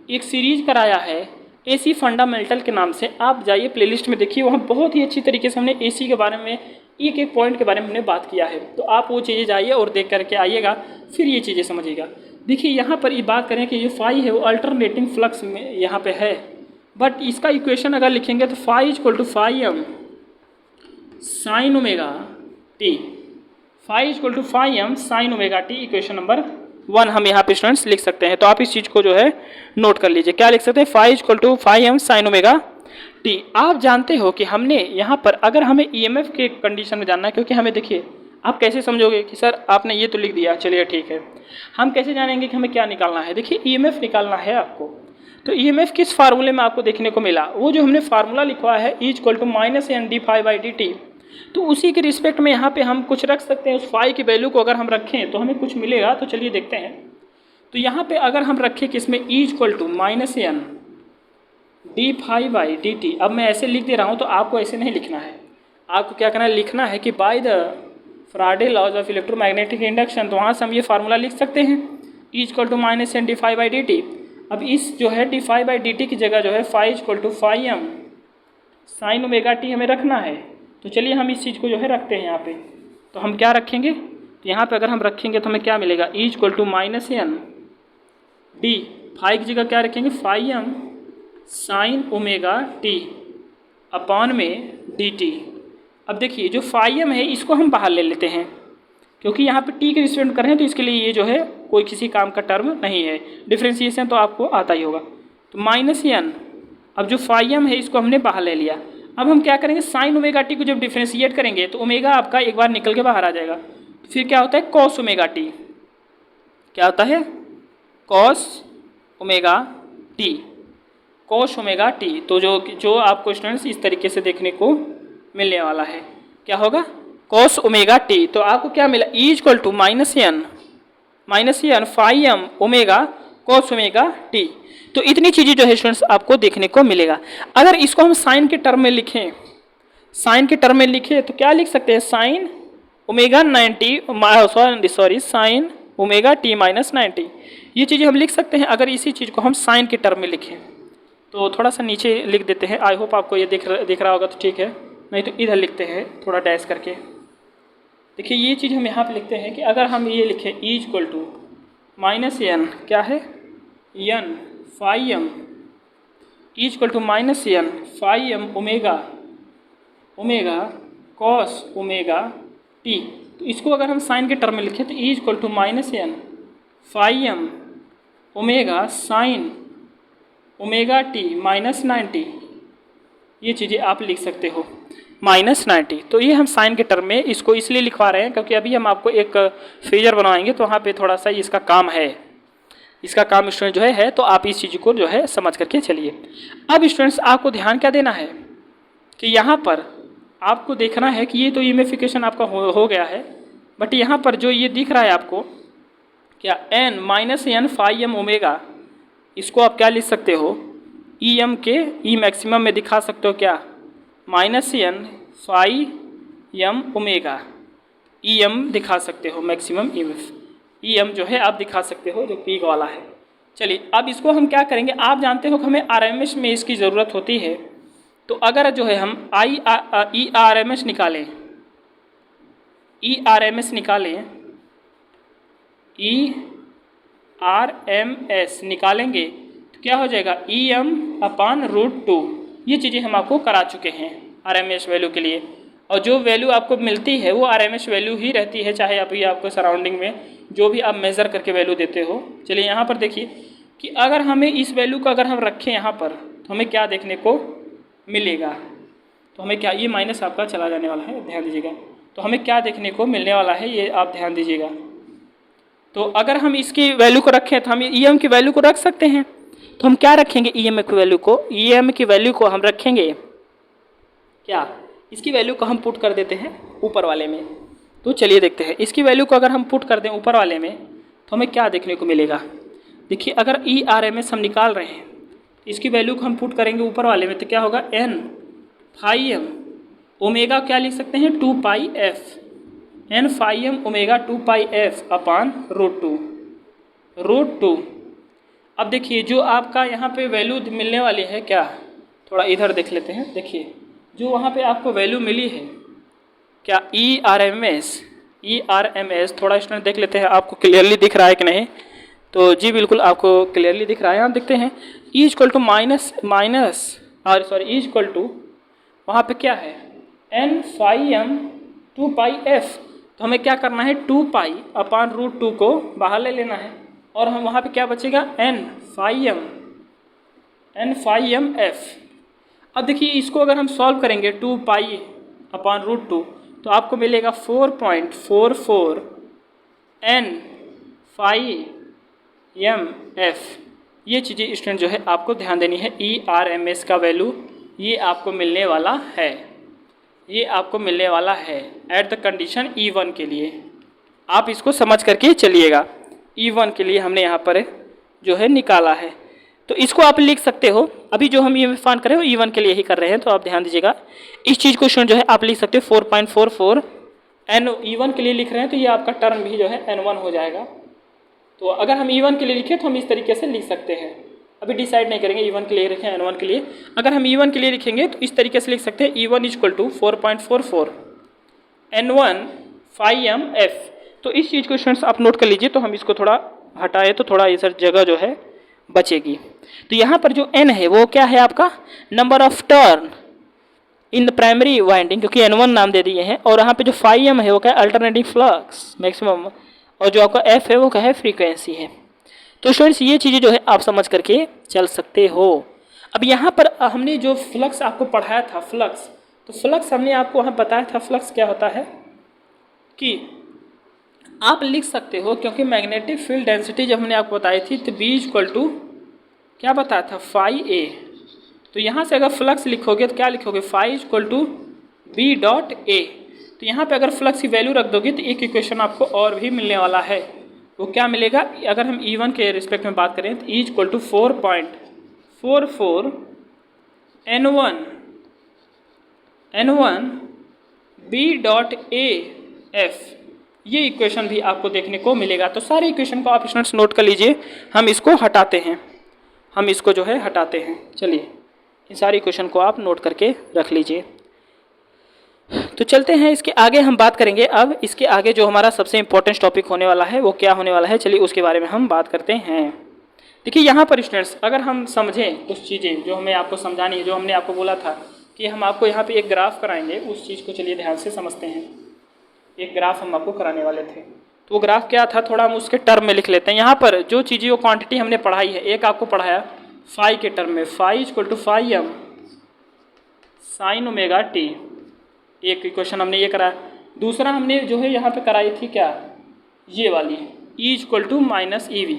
एक सीरीज कराया है AC फंडामेंटल के नाम से, आप जाइए प्लेलिस्ट में देखिए, वहाँ बहुत ही अच्छी तरीके से हमने AC के बारे में एक एक पॉइंट के बारे में हमने बात किया है। तो आप वो चीज़ें जाइए और देख करके आइएगा, फिर ये चीज़ें समझिएगा। देखिए यहाँ पर ये बात करें कि जो फाई है वो अल्टरनेटिंग फ्लक्स में यहाँ पे है, बट इसका इक्वेशन अगर लिखेंगे तो phi equal to phi M sine omega T, phi equal to phi M sine omega T, equation number 1 हम यहाँ पे स्टूडेंट्स लिख सकते हैं। तो आप इस चीज़ को जो है नोट कर लीजिए, क्या लिख सकते हैं, phi equal to phi M sine omega T. आप जानते हो कि हमने यहाँ पर अगर हमें ईएमएफ के कंडीशन में जानना है, क्योंकि हमें देखिए आप कैसे समझोगे कि सर आपने ये तो लिख दिया, चलिए ठीक है, हम कैसे जानेंगे कि हमें क्या निकालना है। देखिए ईएमएफ निकालना है आपको, तो ईएमएफ किस फार्मूले में आपको देखने को मिला, वो जो हमने फार्मूला लिखवा है E equal to -n d∅dt, तो उसी के रिस्पेक्ट में यहाँ पे हम कुछ रख सकते हैं। उस फाई की वैल्यू को अगर हम रखें तो हमें कुछ मिलेगा, तो चलिए देखते हैं। तो यहाँ पे अगर हम रखें कि इसमें E equal to -n d∅dt, अब मैं ऐसे लिख दे रहा हूँ तो आपको ऐसे नहीं लिखना है, आपको क्या करना है, लिखना है कि by the Faraday laws of electromagnetic induction, तो वहाँ से हम ये फार्मूला लिख सकते हैं E equal to -n d∅dt। अब इस जो है d∅dt की जगह जो है phi equal to phi M sine omega T हमें रखना है। तो चलिए हम इस चीज़ को जो है रखते हैं यहाँ पे। तो हम क्या रखेंगे, तो यहाँ पे अगर हम रखेंगे तो हमें क्या मिलेगा, E equal to -n d, phi की जगह क्या रखेंगे, phi M sine omega T upon में dt। अब देखिए जो फाई एम है इसको हम बाहर ले लेते हैं, क्योंकि यहाँ पे टी के रिस्पेक्ट कर रहे हैं, तो इसके लिए ये जो है कोई किसी काम का टर्म नहीं है, डिफ्रेंशिएशन तो आपको आता ही होगा। तो -n, अब जो फाई एम है इसको हमने बाहर ले लिया। अब हम क्या करेंगे, साइन ओमेगा टी को जब डिफ्रेंशिएट करेंगे तो ओमेगा आपका एक बार निकल के बाहर आ जाएगा, तो फिर क्या होता है, कॉस ओमेगा टी, क्या होता है, cos omega T, cos omega T. तो जो आपको स्टूडेंट्स इस तरीके से देखने को मिलने वाला है, क्या होगा, कॉस ओमेगा टी। तो आपको क्या मिला, E equal to -n phi M omega cos omega T. तो इतनी चीज़ें जो है स्टूडेंट्स आपको देखने को मिलेगा। अगर इसको हम साइन के टर्म में लिखें, साइन के टर्म में लिखें तो क्या लिख सकते हैं, sine omega 90 sign omega T -90, ये चीज़ें हम लिख सकते हैं। अगर इसी चीज़ को हम साइन के टर्म में लिखें तो थोड़ा सा नीचे लिख देते हैं, आई होप आपको ये दिख रहा होगा तो ठीक है, नहीं तो इधर लिखते हैं थोड़ा डैश करके। देखिए ये चीज़ हम यहाँ पे लिखते हैं कि अगर हम ये लिखें E इक्वल टू -n क्या है, n phi M, E equal to -n phi M omega cos omega T. तो इसको अगर हम साइन के टर्म में लिखें तो E equal to -n phi M omega sine omega T -90, ये चीज़ें आप लिख सकते हो -90। तो ये हम साइन के टर्म में इसको इसलिए लिखवा रहे हैं क्योंकि अभी हम आपको एक फेजर बनवाएंगे तो वहाँ पे थोड़ा सा इसका काम है, इसका काम स्टूडेंट जो है, तो आप इस चीज़ को जो है समझ करके चलिए। अब स्टूडेंट्स आपको ध्यान क्या देना है कि यहाँ पर आपको देखना है कि ये तो ईएमएफिकेशन आपका हो गया है, बट यहाँ पर जो ये दिख रहा है आपको क्या, n फाई एम ओमेगा, इसको आप क्या लिख सकते हो, ई एम के ई मैक्सिमम में दिखा सकते हो क्या, -n phi M omega, E M दिखा सकते हो मैक्सिमम ईएमएफ, ई एम जो है आप दिखा सकते हो जो पीक वाला है। चलिए अब इसको हम क्या करेंगे, आप जानते हो कि हमें RMS में इसकी ज़रूरत होती है। तो अगर जो है हम ERMS निकालें, ERMS निकालेंगे तो क्या हो जाएगा, EM/√2। ये चीज़ें हम आपको करा चुके हैं RMS वैल्यू के लिए, और जो वैल्यू आपको मिलती है वो RMS वैल्यू ही रहती है, चाहे अभी आपको सराउंडिंग में जो भी आप मेज़र करके वैल्यू देते हो। चलिए यहाँ पर देखिए कि अगर हमें इस वैल्यू को अगर हम रखें यहाँ पर तो हमें क्या देखने को मिलेगा, तो हमें क्या, ये माइनस आपका चला जाने वाला है, ध्यान दीजिएगा। तो हमें क्या देखने को मिलने वाला है ये आप ध्यान दीजिएगा। तो अगर हम इसकी वैल्यू को रखें तो हम EM की वैल्यू को रख सकते हैं। तो हम क्या रखेंगे, EM की वैल्यू को हम रखेंगे क्या, इसकी वैल्यू को हम पुट कर देते हैं ऊपर वाले में। तो चलिए देखते हैं, इसकी वैल्यू को अगर हम पुट कर दें ऊपर वाले में तो हमें क्या देखने को मिलेगा। देखिए अगर ERMS हम निकाल रहे हैं, इसकी वैल्यू को हम पुट करेंगे ऊपर वाले में तो क्या होगा, N/m ओमेगा क्या लिख सकते हैं, 2πf, N/m ओमेगा 2πf/√2। अब देखिए जो आपका यहाँ पे वैल्यू मिलने वाली है क्या, थोड़ा इधर देख लेते हैं। देखिए जो वहाँ पे आपको वैल्यू मिली है क्या, ERMS थोड़ा स्टूडेंट देख लेते हैं आपको क्लियरली दिख रहा है कि नहीं। तो जी बिल्कुल आपको क्लियरली दिख रहा है। हम देखते हैं E इक्वल टू वहाँ पे क्या है, N/m 2πf। तो हमें क्या करना है, 2π/√2 को बाहर ले लेना है, और हम वहाँ पे क्या बचेगा, N/mf। अब देखिए इसको अगर हम सॉल्व करेंगे 2π/√2 तो आपको मिलेगा 4.44 N/mf। ये चीज़ें स्टूडेंट जो है आपको ध्यान देनी है। ERMS का वैल्यू ये आपको मिलने वाला है, एट द कंडीशन E1 के लिए। आप इसको समझ करके चलिएगा, E1 के लिए हमने यहाँ पर जो है निकाला है। तो इसको आप लिख सकते हो, अभी जो हम ये फाइंड कर रहे हो E1 के लिए ही कर रहे हैं। तो आप ध्यान दीजिएगा इस चीज़ को स्टूडेंट जो है आप लिख सकते हो 4.44 E1 के लिए लिख रहे हैं, तो ये आपका टर्म भी जो है N1 हो जाएगा। तो अगर हम E1 के लिए लिखें तो हम इस तरीके से लिख सकते हैं, अभी डिसाइड नहीं करेंगे E1 के लिए लिखें N1 के लिए। अगर हम E1 के लिए लिखेंगे तो इस तरीके से लिख सकते हैं, E1 इक्वल टू 4.44 N/m/f। तो इस चीज़ को स्टूडेंट्स आप नोट कर लीजिए। तो हम इसको थोड़ा हटाए तो थोड़ा इधर जगह जो है बचेगी। तो यहाँ पर जो N है वो क्या है आपका, number of turn in the primary winding, क्योंकि N1 नाम दे दिए हैं। और यहाँ पे जो φm है वो क्या है, अल्टरनेटिंग फ्लक्स मैक्सिमम, और जो आपका F है वो क्या है, फ्रीक्वेंसी है। तो स्टूडेंट्स ये चीज़ें जो है आप समझ करके चल सकते हो। अब यहाँ पर हमने जो फ्लक्स आपको पढ़ाया था, फ्लक्स, तो फ्लक्स हमने आपको वहाँ बताया था फ्लक्स क्या होता है कि आप लिख सकते हो, क्योंकि मैग्नेटिक फील्ड डेंसिटी जब हमने आपको बताई थी तो B इक्वल टू क्या बताया था, φA। तो यहाँ से अगर फ्लक्स लिखोगे तो क्या लिखोगे, φ इक्वल टू B.A। तो यहाँ पे अगर फ्लक्स की वैल्यू रख दोगे तो एक इक्वेशन आपको और भी मिलने वाला है। वो क्या मिलेगा, अगर हम E1 के रिस्पेक्ट में बात करें तो E equal to 4.44 N1 B.A/f। ये इक्वेशन भी आपको देखने को मिलेगा। तो सारे इक्वेशन को आप स्टूडेंट्स नोट कर लीजिए। हम इसको हटाते हैं, चलिए इन सारी इक्वेशन को आप नोट करके रख लीजिए। तो चलते हैं इसके आगे हम बात करेंगे। अब इसके आगे जो हमारा सबसे इम्पोर्टेंट टॉपिक होने वाला है वो क्या होने वाला है, चलिए उसके बारे में हम बात करते हैं। देखिए यहाँ पर स्टूडेंट्स अगर हम समझें कुछ चीज़ें जो हमें आपको समझानी है, जो हमने आपको बोला था कि हम आपको यहाँ पे एक ग्राफ कराएंगे, उस चीज़ को चलिए ध्यान से समझते हैं। एक ग्राफ हम आपको कराने वाले थे, तो वो ग्राफ क्या था, थोड़ा हम उसके टर्म में लिख लेते हैं। यहाँ पर जो चीज़ें वो क्वांटिटी हमने पढ़ाई है, एक आपको पढ़ाया फाई के टर्म में, phi equal to φm sin omega t, एक इक्वेशन हमने ये कराया। दूसरा हमने जो है यहाँ पे कराई थी क्या, ये वाली E equal to minus EV,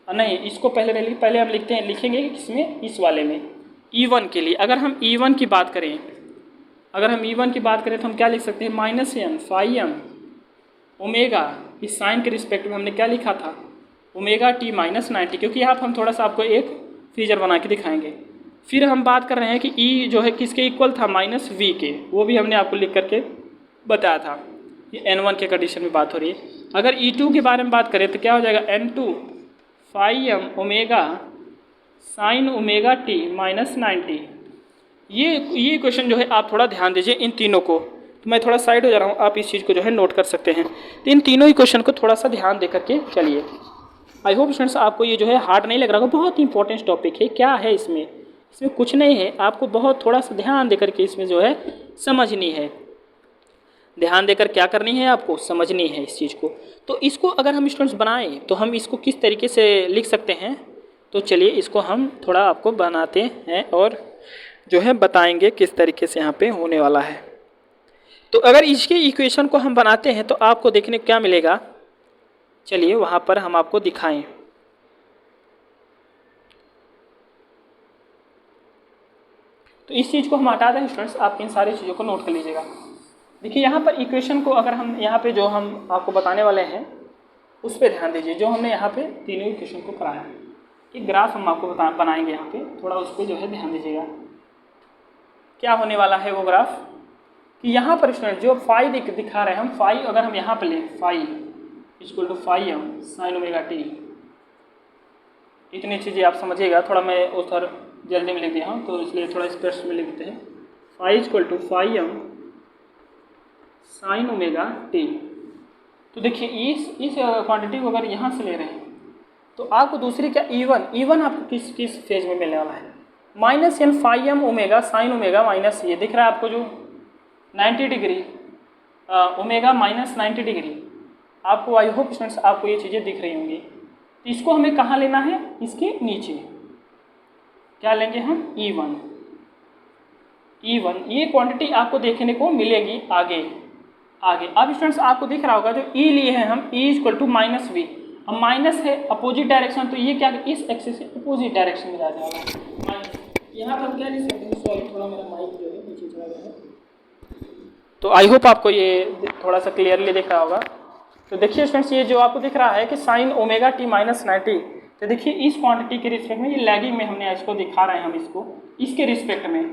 नहीं इसको पहले हम लिखेंगे किसमें, इस वाले में E1 के लिए। अगर हम E1 की बात करें तो हम क्या लिख सकते हैं, -n φm ओमेगा, इस साइन के रिस्पेक्ट में हमने क्या लिखा था, ओमेगा t माइनस 90, क्योंकि यहाँ पर हम थोड़ा सा आपको एक फिगर बना के दिखाएंगे। फिर हम बात कर रहे हैं कि E जो है किसके इक्वल था, -v के, वो भी हमने आपको लिख करके बताया था। ये N1 के कंडीशन में बात हो रही है। अगर E2 के बारे में बात करें तो क्या हो जाएगा, N2 phi omega sine omega T minus 90। ये क्वेश्चन जो है आप थोड़ा ध्यान दीजिए इन तीनों को। तो मैं थोड़ा साइड हो जा रहा हूँ, आप इस चीज़ को जो है नोट कर सकते हैं। तो इन तीनों ही क्वेश्चन को थोड़ा सा ध्यान दे करके चलिए। आई होप स्टूडेंट्स आपको ये जो है हार्ड नहीं लग रहा होगा, बहुत इंपॉर्टेंट टॉपिक है। क्या है इसमें कुछ नहीं है, आपको बहुत थोड़ा सा ध्यान दे करके इसमें जो है समझनी है। ध्यान देकर क्या करनी है, आपको समझनी है इस चीज़ को। तो इसको अगर हम स्टूडेंट्स बनाएं तो हम इसको किस तरीके से लिख सकते हैं, तो चलिए इसको हम थोड़ा आपको बनाते हैं और जो है बताएंगे किस तरीके से यहाँ पे होने वाला है। तो अगर इसके इक्वेशन को हम बनाते हैं तो आपको देखने को क्या मिलेगा, चलिए वहाँ पर हम आपको दिखाएं। तो इस चीज़ को हम हटा दें स्टूडेंट्स, आप इन सारी चीज़ों को नोट कर लीजिएगा। देखिए यहाँ पर इक्वेशन को अगर हम यहाँ पे जो हम आपको बताने वाले हैं उस पर ध्यान दीजिए। जो हमने यहाँ पे तीनों इक्वेशन को कराया, एक ग्राफ हम आपको बनाएंगे यहाँ पे, थोड़ा उस पर जो है ध्यान दीजिएगा। क्या होने वाला है वो ग्राफ कि यहाँ पर स्टूडेंट जो फाई दिखा रहे हैं हम, फाई अगर हम यहाँ पर लें phi equal to phi M sine omega T, इतनी चीज़ें आप समझिएगा। थोड़ा मैं उधर जल्दी में लिख दिया हूँ तो इसलिए थोड़ा स्पष्ट में लिख देते हैं। Phi equal to phi M sine omega T. तो देखिए इस क्वांटिटी को अगर यहाँ से ले रहे हैं तो आपको दूसरी क्या ईवन आपको किस फेज में मिलने वाला है, minus N phi M omega sine omega minus ये दिख रहा है आपको जो 90 डिग्री ओमेगा माइनस 90 डिग्री। आपको आई होप स्टूडेंट्स आपको ये चीज़ें दिख रही होंगी। तो इसको हमें कहाँ लेना है, इसके नीचे क्या लेंगे हम, ईवन। ये क्वांटिटी आपको देखने को मिलेगी आगे। अब स्टूडेंट्स आपको दिख रहा होगा जो ई लिए हैं हम, E equal to minus V. अब माइनस है अपोजिट डायरेक्शन, तो ये क्या इस एक्सिस से अपोजिट डायरेक्शन में जा जाएगा माइनस। यहाँ पर हम क्या लिख सकते हैं, सॉरी थोड़ा मेरा माइक जो है नीचे चला गया है। तो आई होप आपको ये थोड़ा सा क्लियरली दिख रहा होगा। तो देखिए स्टूडेंट्स ये जो आपको दिख रहा है कि साइन ओमेगा टी माइनस 90, तो देखिए इस क्वांटिटी के रिस्पेक्ट में, ये लैगिंग में हमने इसको दिखा रहे हैं, हम इसको इसके रिस्पेक्ट में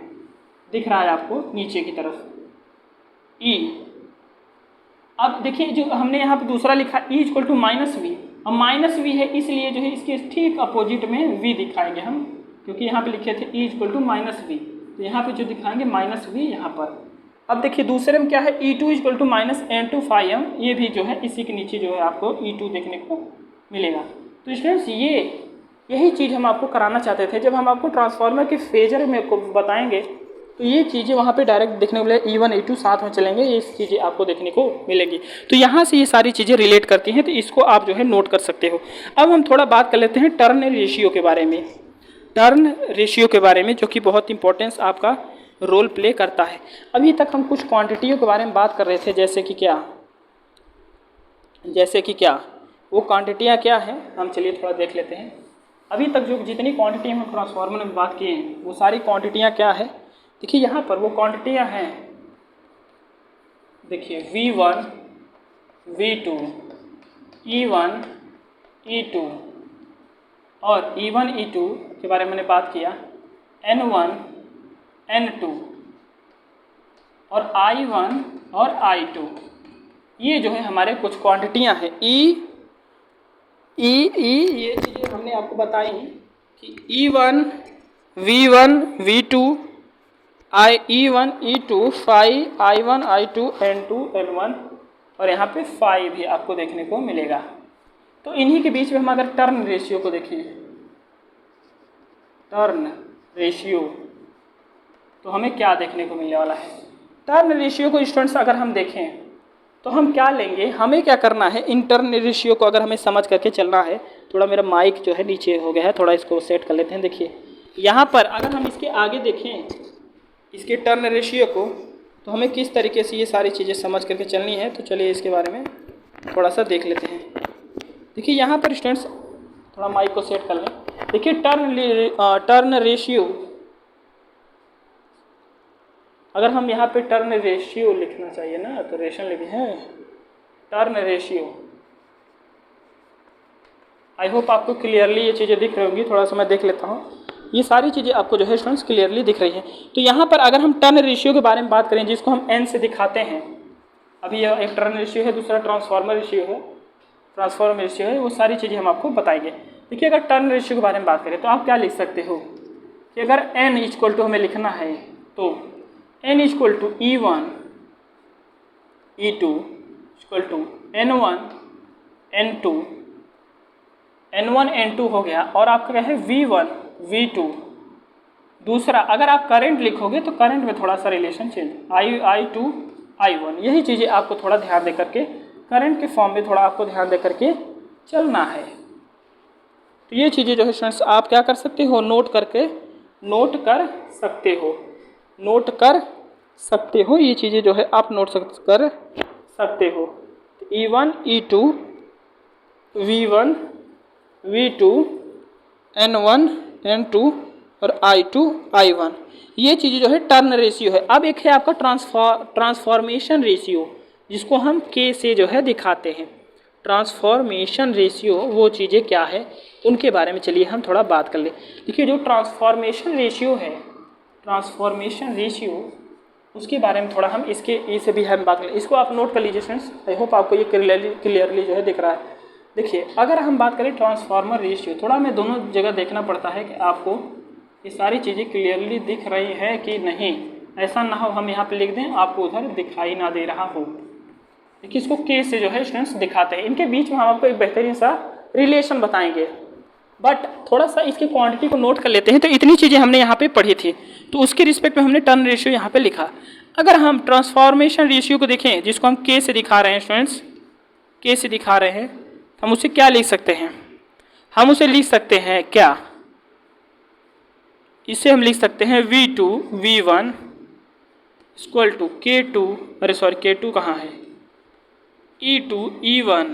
दिख रहा है आपको नीचे की तरफ ई। अब देखिए जो हमने यहाँ पे दूसरा लिखा E equal to minus V. अब माइनस वी है इसलिए जो है इसके ठीक अपोजिट में वी दिखाएंगे हम, क्योंकि यहाँ पे लिखे थे E equal to minus V, तो यहाँ पे जो दिखाएंगे माइनस वी यहाँ पर। अब देखिए दूसरे में क्या है, E two equal to minus N two phi M, ये भी जो है इसी के नीचे जो है आपको ई टू देखने को मिलेगा। तो स्टूडेंट्स यही चीज़ हम आपको कराना चाहते थे। जब हम आपको ट्रांसफार्मर के फेजर में को बताएंगे तो ये चीज़ें वहाँ पे डायरेक्ट देखने को मिलेगी, E1 E2 साथ में चलेंगे, ये चीज़ें आपको देखने को मिलेंगी। तो यहाँ से ये सारी चीज़ें रिलेट करती हैं, तो इसको आप जो है नोट कर सकते हो। अब हम थोड़ा बात कर लेते हैं टर्न रेशियो के बारे में। टर्न रेशियो के बारे में जो कि बहुत इंपॉर्टेंस आपका रोल प्ले करता है। अभी तक हम कुछ क्वांटिटियों के बारे में बात कर रहे थे, जैसे कि क्या वो क्वांटिटियाँ क्या हैं, हम चलिए थोड़ा देख लेते हैं। अभी तक जो जितनी क्वांटिटी हम ट्रांसफार्मर में बात किए हैं वो सारी क्वांटिटियाँ क्या है, देखिए यहाँ पर वो क्वांटिटियाँ हैं। देखिए V1 V2 E1 E2 और E1 E2 के बारे में मैंने बात किया, N1 N2 और I1 और I2। ये जो है हमारे कुछ क्वांटिटियाँ हैं। ये चीज़ें हमने आपको बताई कि E1 V1 V2 E1 E2 phi I1 I2 N2 N1 और यहाँ पे फाई भी आपको देखने को मिलेगा। तो इन्हीं के बीच में हम अगर टर्न रेशियो को देखें, टर्न रेशियो, तो हमें क्या देखने को मिलने वाला है। टर्न रेशियो को स्टूडेंट्स अगर हम देखें तो हम क्या लेंगे, हमें क्या करना है, इन टर्न रेशियो को अगर हमें समझ करके चलना है। थोड़ा मेरा माइक जो है नीचे हो गया है, थोड़ा इसको सेट कर लेते हैं। देखिए यहाँ पर अगर हम इसके आगे देखें इसके टर्न रेशियो को, तो हमें किस तरीके से ये सारी चीज़ें समझ करके चलनी है। तो चलिए इसके बारे में थोड़ा सा देख लेते हैं। देखिए यहाँ पर स्टूडेंट्स थोड़ा माइक को सेट कर लें। देखिए टर्न रेशियो, अगर हम यहाँ पे टर्न रेशियो लिखना चाहिए ना, तो रेशन लिखे हैं टर्न रेशियो। आई होप आपको क्लियरली ये चीज़ें दिख रही होंगी। थोड़ा सा मैं देख लेता हूँ, ये सारी चीज़ें आपको जो है स्टूडेंट्स क्लियरली दिख रही हैं। तो यहाँ पर अगर हम टर्न रेशियो के बारे में बात करें, जिसको हम एन से दिखाते हैं, अभी यह एक टर्न रेशियो है, दूसरा ट्रांसफार्मर रेशियो है, वो सारी चीज़ें हम आपको बताएंगे। देखिए अगर टर्न रेशियो के बारे में बात करें तो आप क्या लिख सकते हो कि अगर n इक्वल टू हमें लिखना है तो n equal to E1 E2 equal to N1 N2 N1 N2 हो गया, और आपका क्या है V1 V2। दूसरा अगर आप करंट लिखोगे तो करंट में थोड़ा सा रिलेशन चेंज I2 I1, यही चीज़ें आपको थोड़ा ध्यान दे करके करंट के फॉर्म में थोड़ा आपको ध्यान दे करके चलना है। तो ये चीज़ें जो है स्टूडेंट्स आप क्या कर सकते हो, नोट कर सकते हो, ये चीज़ें जो है आप नोट कर सकते हो। तो E1 E2 V1 V2 N1 N2 और I2 I1, ये चीज़ें जो है टर्न रेशियो है। अब एक है आपका ट्रांसफॉर्मेशन रेशियो, जिसको हम K से जो है दिखाते हैं। ट्रांसफॉर्मेशन रेशियो वो चीज़ें क्या है उनके बारे में चलिए हम थोड़ा बात कर ले। देखिए जो ट्रांसफॉर्मेशन रेशियो है, ट्रांसफॉर्मेशन रेशियो उसके बारे में थोड़ा हम इसे भी हम बात करें। इसको आप नोट कर लीजिए फ्रेंड्स, आई होप आपको ये क्लियरली जो है दिख रहा है। देखिए अगर हम बात करें ट्रांसफार्मर रेशियो, थोड़ा हमें दोनों जगह देखना पड़ता है कि आपको ये सारी चीज़ें क्लियरली दिख रही हैं कि नहीं, ऐसा ना हो हम यहाँ पे लिख दें आपको उधर दिखाई ना दे रहा हो। देखिए इसको के से जो है स्टूडेंट्स दिखाते हैं, इनके बीच में हम आपको एक बेहतरीन सा रिलेशन बताएंगे, बट थोड़ा सा इसकी क्वांटिटी को नोट कर लेते हैं। तो इतनी चीज़ें हमने यहाँ पे पढ़ी थी, तो उसके रिस्पेक्ट में हमने टर्न रेशियो यहाँ पे लिखा। अगर हम ट्रांसफॉर्मेशन रेशियो को देखें, जिसको हम के से दिखा रहे हैं स्टूडेंट्स, के से दिखा रहे हैं, हम उसे क्या लिख सकते हैं, हम उसे लिख सकते हैं क्या, इसे हम लिख सकते हैं V2 V1 equal to K2, अरे सॉरी K2 कहाँ है, E2 E1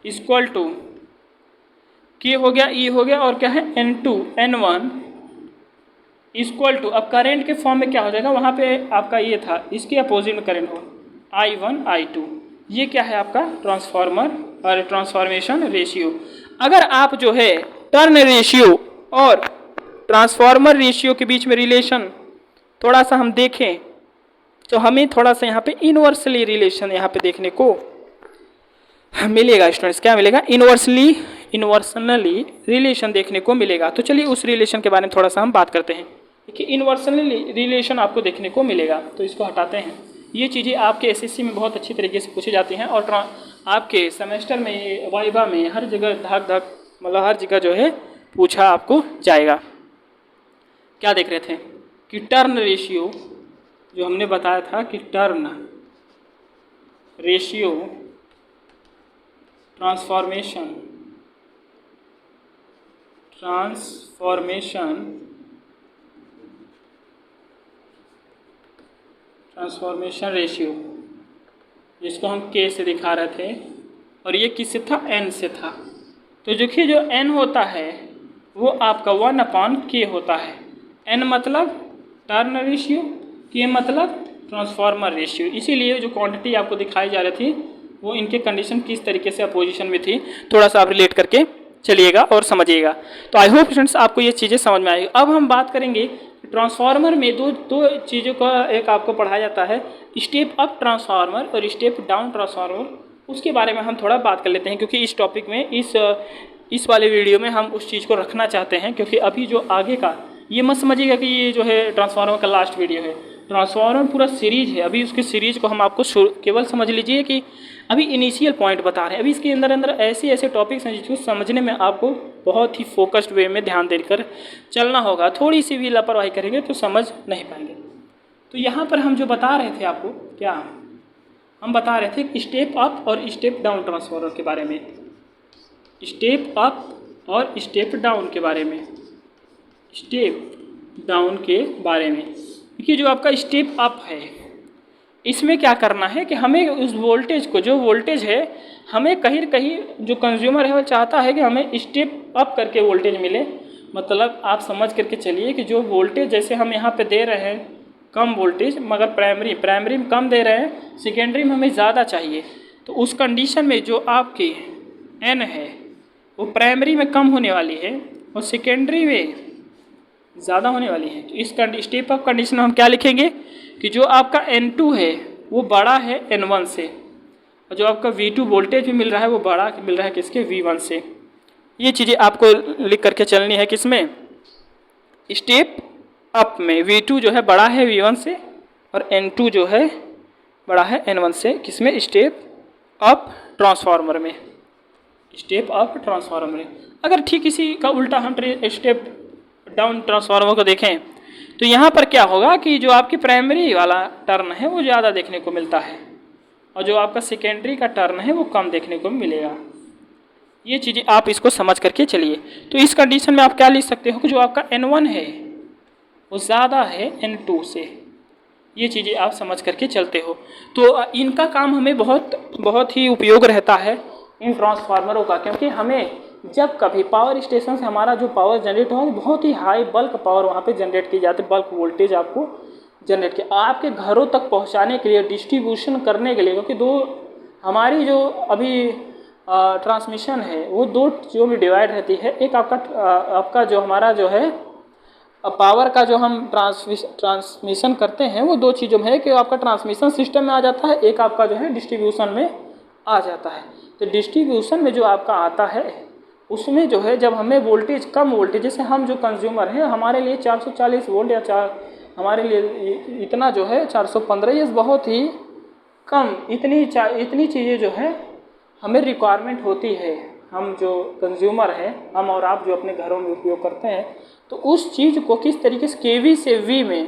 equal to K हो गया E हो गया और क्या है N2 N1 इक्वल टू, अब करंट के फॉर्म में क्या हो जाएगा, वहाँ पे आपका ये था, इसके अपोजिट में करंट हो I1 I2, ये क्या है आपका ट्रांसफार्मर और ट्रांसफॉर्मेशन रेशियो। अगर आप जो है टर्न रेशियो और ट्रांसफार्मर रेशियो के बीच में रिलेशन थोड़ा सा हम देखें तो हमें थोड़ा सा यहाँ पे इनवर्सली रिलेशन यहाँ पे देखने को मिलेगा स्टूडेंट्स। क्या मिलेगा, इनवर्सनली रिलेशन देखने को मिलेगा। तो चलिए उस रिलेशन के बारे में थोड़ा सा हम बात करते हैं। देखिए इनवर्सनली रिलेशन आपको देखने को मिलेगा, तो इसको हटाते हैं। ये चीज़ें आपके एसएससी में बहुत अच्छी तरीके से पूछी जाती हैं और आपके सेमेस्टर में वाइवा में हर जगह धक मतलब हर जगह जो है पूछा आपको जाएगा। क्या देख रहे थे कि टर्न रेशियो, जो हमने बताया था कि टर्न रेशियो ट्रांसफॉर्मेशन रेशियो, जिसको हम के से दिखा रहे थे, और ये किससे था, एन से था। तो देखिए जो एन होता है वो आपका 1/k होता है। एन मतलब टर्न रेशियो, के मतलब ट्रांसफार्मर रेशियो। इसीलिए जो क्वांटिटी आपको दिखाई जा रही थी वो इनके कंडीशन किस तरीके से अपोजिशन में थी, थोड़ा सा आप रिलेट करके चलिएगा और समझिएगा। तो आई होप फ्रेंड्स आपको ये चीज़ें समझ में आएगी। अब हम बात करेंगे ट्रांसफार्मर में दो चीज़ों का एक आपको पढ़ाया जाता है, स्टेप अप ट्रांसफार्मर और स्टेप डाउन ट्रांसफार्मर। उसके बारे में हम थोड़ा बात कर लेते हैं, क्योंकि इस टॉपिक में इस वाले वीडियो में हम उस चीज़ को रखना चाहते हैं। क्योंकि अभी जो आगे का, ये मत समझिएगा कि ये जो है ट्रांसफार्मर का लास्ट वीडियो है। ट्रांसफार्मर पूरा सीरीज है, अभी उसके सीरीज को हम आपको केवल समझ लीजिए कि अभी इनिशियल पॉइंट बता रहे हैं। अभी इसके अंदर ऐसे टॉपिक्स हैं जिसको समझने में आपको बहुत ही फोकस्ड वे में ध्यान देकर चलना होगा। थोड़ी सी भी लापरवाही करेंगे तो समझ नहीं पाएंगे। तो यहाँ पर हम जो बता रहे थे आपको, क्या हम बता रहे थे स्टेप अप और स्टेप डाउन ट्रांसफार्मर के बारे में, स्टेप अप और स्टेप डाउन के बारे में, स्टेप डाउन के बारे में। देखिए जो आपका स्टेप अप है, इसमें क्या करना है कि हमें उस वोल्टेज को, जो वोल्टेज है हमें कहीं न कहीं जो कंज्यूमर है वो चाहता है कि हमें स्टेप अप करके वोल्टेज मिले। मतलब आप समझ करके चलिए कि जो वोल्टेज जैसे हम यहाँ पे दे रहे हैं कम वोल्टेज, मगर प्राइमरी में कम दे रहे हैं, सेकेंडरी में हमें ज़्यादा चाहिए। तो उस कंडीशन में जो आपकी एन है वो प्राइमरी में कम होने वाली है और सेकेंडरी में ज़्यादा होने वाली है। तो इस स्टेप अप कंडीशन में हम क्या लिखेंगे कि जो आपका N2 है वो बड़ा है N1 से, और जो आपका V2 वोल्टेज भी मिल रहा है वो बड़ा मिल रहा है किसके, V1 से। ये चीज़ें आपको लिख करके चलनी है किसमें, स्टेप अप में। V2 जो है बड़ा है V1 से और N2 जो है बड़ा है N1 से, किसमें, स्टेप अप ट्रांसफार्मर में, स्टेप अप ट्रांसफार्मर में। अगर ठीक इसी का उल्टा हम स्टेप डाउन ट्रांसफार्मर को देखें तो यहाँ पर क्या होगा कि जो आपकी प्राइमरी वाला टर्न है वो ज़्यादा देखने को मिलता है और जो आपका सेकेंडरी का टर्न है वो कम देखने को मिलेगा। ये चीज़ें आप इसको समझ करके चलिए। तो इस कंडीशन में आप क्या लिख सकते हो कि जो आपका N1 है वो ज़्यादा है N2 से। ये चीज़ें आप समझ करके चलते हो। तो इनका काम हमें बहुत ही उपयोग रहता है इन ट्रांसफार्मरों का, क्योंकि हमें जब कभी पावर स्टेशन से हमारा जो पावर जनरेट हुआ है बहुत ही हाई बल्क पावर वहाँ पे जनरेट की जाती है, बल्क वोल्टेज आपको जनरेट किया आपके घरों तक पहुँचाने के लिए, डिस्ट्रीब्यूशन करने के लिए। क्योंकि हमारी जो अभी ट्रांसमिशन है वो दो चीज़ों में डिवाइड रहती है। एक आपका जो हमारा जो है पावर का जो हम ट्रांसमिशन करते हैं वो दो चीज़ों में है कि आपका ट्रांसमिशन सिस्टम में आ जाता है, एक आपका जो है डिस्ट्रीब्यूशन में आ जाता है। तो डिस्ट्रीब्यूशन में जो आपका आता है उसमें जो है जब हमें वोल्टेज कम वोल्टेज, जैसे हम जो कंज्यूमर हैं हमारे लिए 440 वोल्ट या हमारे लिए इतना जो है 415, ये बहुत ही कम, इतनी चीज़ें जो है हमें रिक्वायरमेंट होती है। हम जो कंज्यूमर हैं, हम और आप जो अपने घरों में उपयोग करते हैं, तो उस चीज़ को किस तरीके से केवी से वी में,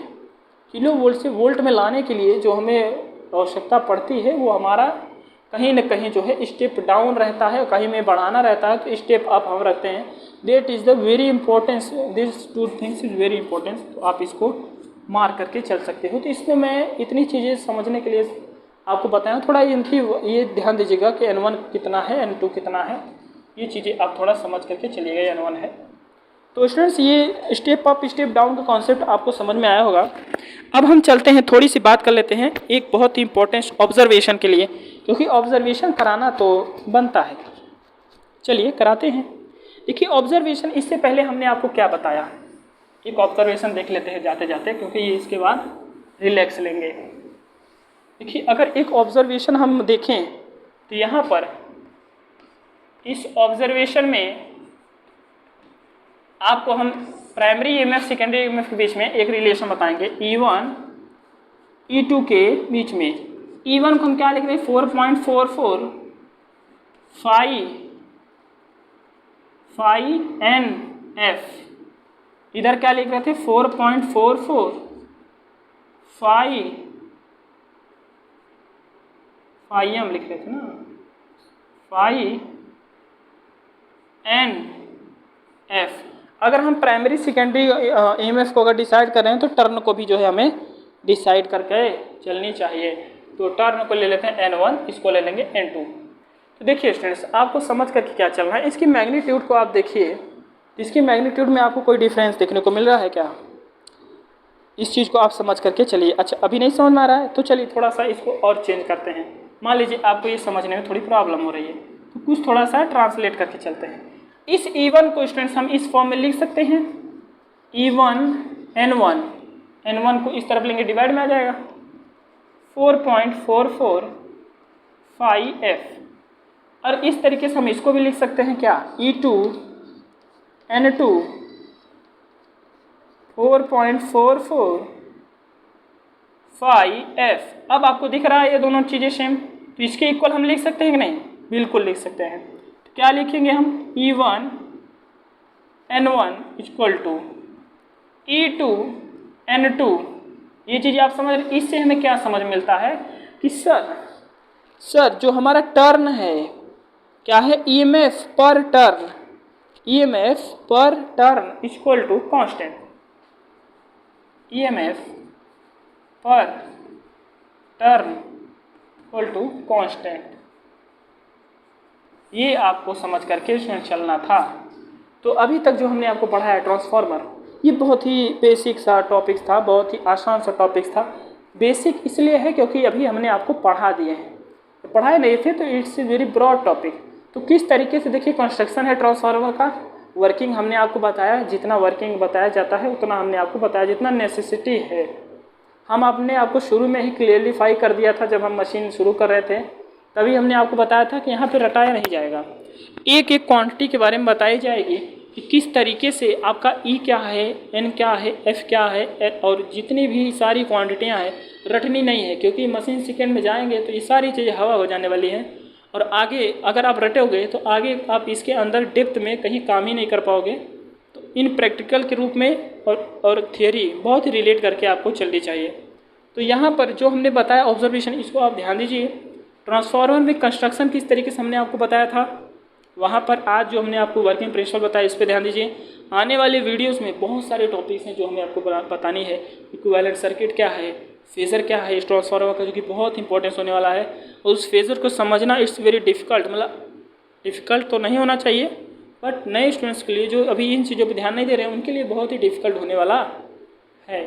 किलो वोल्ट से वोल्ट में लाने के लिए जो हमें आवश्यकता पड़ती है वो हमारा कहीं न कहीं जो है स्टेप डाउन रहता है, कहीं में बढ़ाना रहता है, तो स्टेप अप हम रखते हैं। That is the very importance, this two things is very importance. तो आप इसको मार्क करके चल सकते हो। तो इसमें मैं इतनी चीज़ें समझने के लिए आपको बताया, थोड़ा इनकी ये ध्यान दीजिएगा कि N1 कितना है, N2 कितना है, ये चीज़ें आप थोड़ा समझ करके चलिएगा। N1 है तो स्टूडेंट्स ये स्टेप अप स्टेप डाउन का कॉन्सेप्ट आपको समझ में आया होगा। अब हम चलते हैं, थोड़ी सी बात कर लेते हैं एक बहुत ही इंपॉर्टेंट ऑब्जर्वेशन के लिए, क्योंकि ऑब्जर्वेशन कराना तो बनता है। चलिए कराते हैं। देखिए ऑब्जर्वेशन, इससे पहले हमने आपको क्या बताया, एक ऑब्जर्वेशन देख लेते हैं जाते जाते, क्योंकि ये इसके बाद रिलैक्स लेंगे। देखिए अगर एक ऑब्जर्वेशन हम देखें तो यहाँ पर इस ऑब्जर्वेशन में आपको हम प्राइमरी ईएमएफ सेकेंडरी ईएमएफ के बीच में एक रिलेशन बताएंगे, E1 E2 के बीच में। E1 को हम क्या लिख रहे हैं, 4.44 फाई NF, इधर क्या लिख रहे थे, 4.44 फाई M लिख रहे थे ना, फाई NF। अगर हम प्राइमरी सेकेंडरी ईएमएफ को अगर डिसाइड कर रहे हैं तो टर्न को भी जो है हमें डिसाइड करके चलनी चाहिए। तो टर्न को ले लेते हैं N1, इसको ले लेंगे N2। तो देखिए स्टूडेंट्स, आपको समझ करके क्या चलना है, इसकी मैग्नीट्यूड को आप देखिए, इसकी मैग्नीट्यूड में आपको कोई डिफरेंस देखने को मिल रहा है क्या, इस चीज़ को आप समझ करके चलिए। अच्छा अभी नहीं समझ में आ रहा है तो चलिए थोड़ा सा इसको और चेंज करते हैं। मान लीजिए आपको ये समझने में थोड़ी प्रॉब्लम हो रही है, तो कुछ थोड़ा सा ट्रांसलेट करके चलते हैं। इस E1 को स्टूडेंट्स हम इस फॉर्म में लिख सकते हैं, E1 N1 को इस तरफ लेंगे, डिवाइड में आ जाएगा 4.44 फाई F। और इस तरीके से हम इसको भी लिख सकते हैं क्या, E2 N2 4.44 फाई F। अब आपको दिख रहा है ये दोनों चीज़ें सेम, तो इसके इक्वल हम लिख सकते हैं कि नहीं, बिल्कुल लिख सकते हैं। तो क्या लिखेंगे हम, E1 N1 equal to E2 N2। ये चीज़ें आप समझ रहे, इससे हमें क्या समझ मिलता है कि सर जो हमारा टर्न है क्या है, EMF पर turn equal to constant, EMF पर टर्न इक्वल टू कांस्टेंट। ये आपको समझ करके इसमें चलना था। तो अभी तक जो हमने आपको पढ़ाया ट्रांसफार्मर, ये बहुत ही बेसिक सा टॉपिक था, बहुत ही आसान सा टॉपिक था। बेसिक इसलिए है क्योंकि अभी हमने आपको पढ़ा दिए हैं, तो पढ़ाए नहीं थे तो it's a very broad topic. तो किस तरीके से देखिए कंस्ट्रक्शन है ट्रांसफार्मर का, वर्किंग हमने आपको बताया, जितना वर्किंग बताया जाता है उतना हमने आपको बताया, जितना नेसेसिटी है। हम अपने आपको शुरू में ही क्लियरिफाई कर दिया था जब हम मशीन शुरू कर रहे थे तभी हमने आपको बताया था कि यहाँ पे रटाया नहीं जाएगा। एक एक क्वांटिटी के बारे में बताई जाएगी कि किस तरीके से आपका ई क्या है, एन क्या है, एफ क्या है, और जितनी भी सारी क्वांटिटियाँ हैं रटनी नहीं है, क्योंकि मशीन सेकेंड में जाएंगे तो ये सारी चीज़ें हवा हो जाने वाली हैं। और आगे अगर आप रटोगे तो आगे आप इसके अंदर डेप्थ में कहीं काम ही नहीं कर पाओगे। तो इन प्रैक्टिकल के रूप में और थियोरी बहुत ही रिलेट करके आपको चलनी चाहिए। तो यहाँ पर जो हमने बताया ऑब्जर्वेशन, इसको आप ध्यान दीजिए। ट्रांसफार्मर में कंस्ट्रक्शन किस तरीके से हमने आपको बताया था, वहाँ पर आज जो हमने आपको वर्किंग प्रिंसिपल बताया, इस पर ध्यान दीजिए। आने वाले वीडियोस में बहुत सारे टॉपिक्स हैं जो हमें आपको बतानी है। इक्विवेलेंट सर्किट क्या है, फेज़र क्या है इस ट्रांसफार्मर का, जो कि बहुत इंपॉर्टेंस होने वाला है। और उस फेज़र को समझना इट्स वेरी डिफ़िकल्ट, मतलब डिफ़िकल्ट तो नहीं होना चाहिए, बट नए स्टूडेंट्स के लिए जो अभी इन चीज़ों पर ध्यान नहीं दे रहे हैं उनके लिए बहुत ही डिफ़िकल्ट होने वाला है।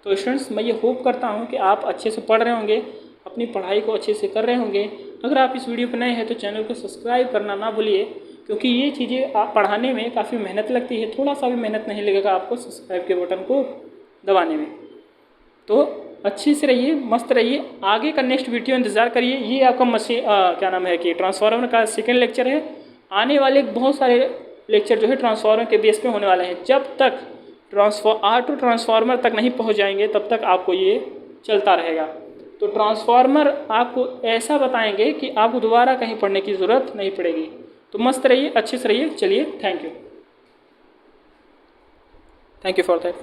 तो स्टूडेंट्स, मैं ये होप करता हूँ कि आप अच्छे से पढ़ रहे होंगे, अपनी पढ़ाई को अच्छे से कर रहे होंगे। अगर आप इस वीडियो पर नए हैं तो चैनल को सब्सक्राइब करना ना भूलिए, क्योंकि ये चीज़ें आप पढ़ाने में काफ़ी मेहनत लगती है। थोड़ा सा भी मेहनत नहीं लगेगा आपको सब्सक्राइब के बटन को दबाने में। तो अच्छे से रहिए, मस्त रहिए। आगे का नेक्स्ट वीडियो इंतज़ार करिए। ये आपका क्या नाम है कि ट्रांसफार्मर का सेकेंड लेक्चर है। आने वाले बहुत सारे लेक्चर जो है ट्रांसफार्मर के बेस पे होने वाले हैं। जब तक ऑटो ट्रांसफार्मर तक नहीं पहुंच जाएंगे तब तक आपको ये चलता रहेगा। तो ट्रांसफार्मर आपको ऐसा बताएंगे कि आपको दोबारा कहीं पढ़ने की ज़रूरत नहीं पड़ेगी। तो मस्त रहिए, अच्छे से रहिए। चलिए, थैंक यू फॉर दैट।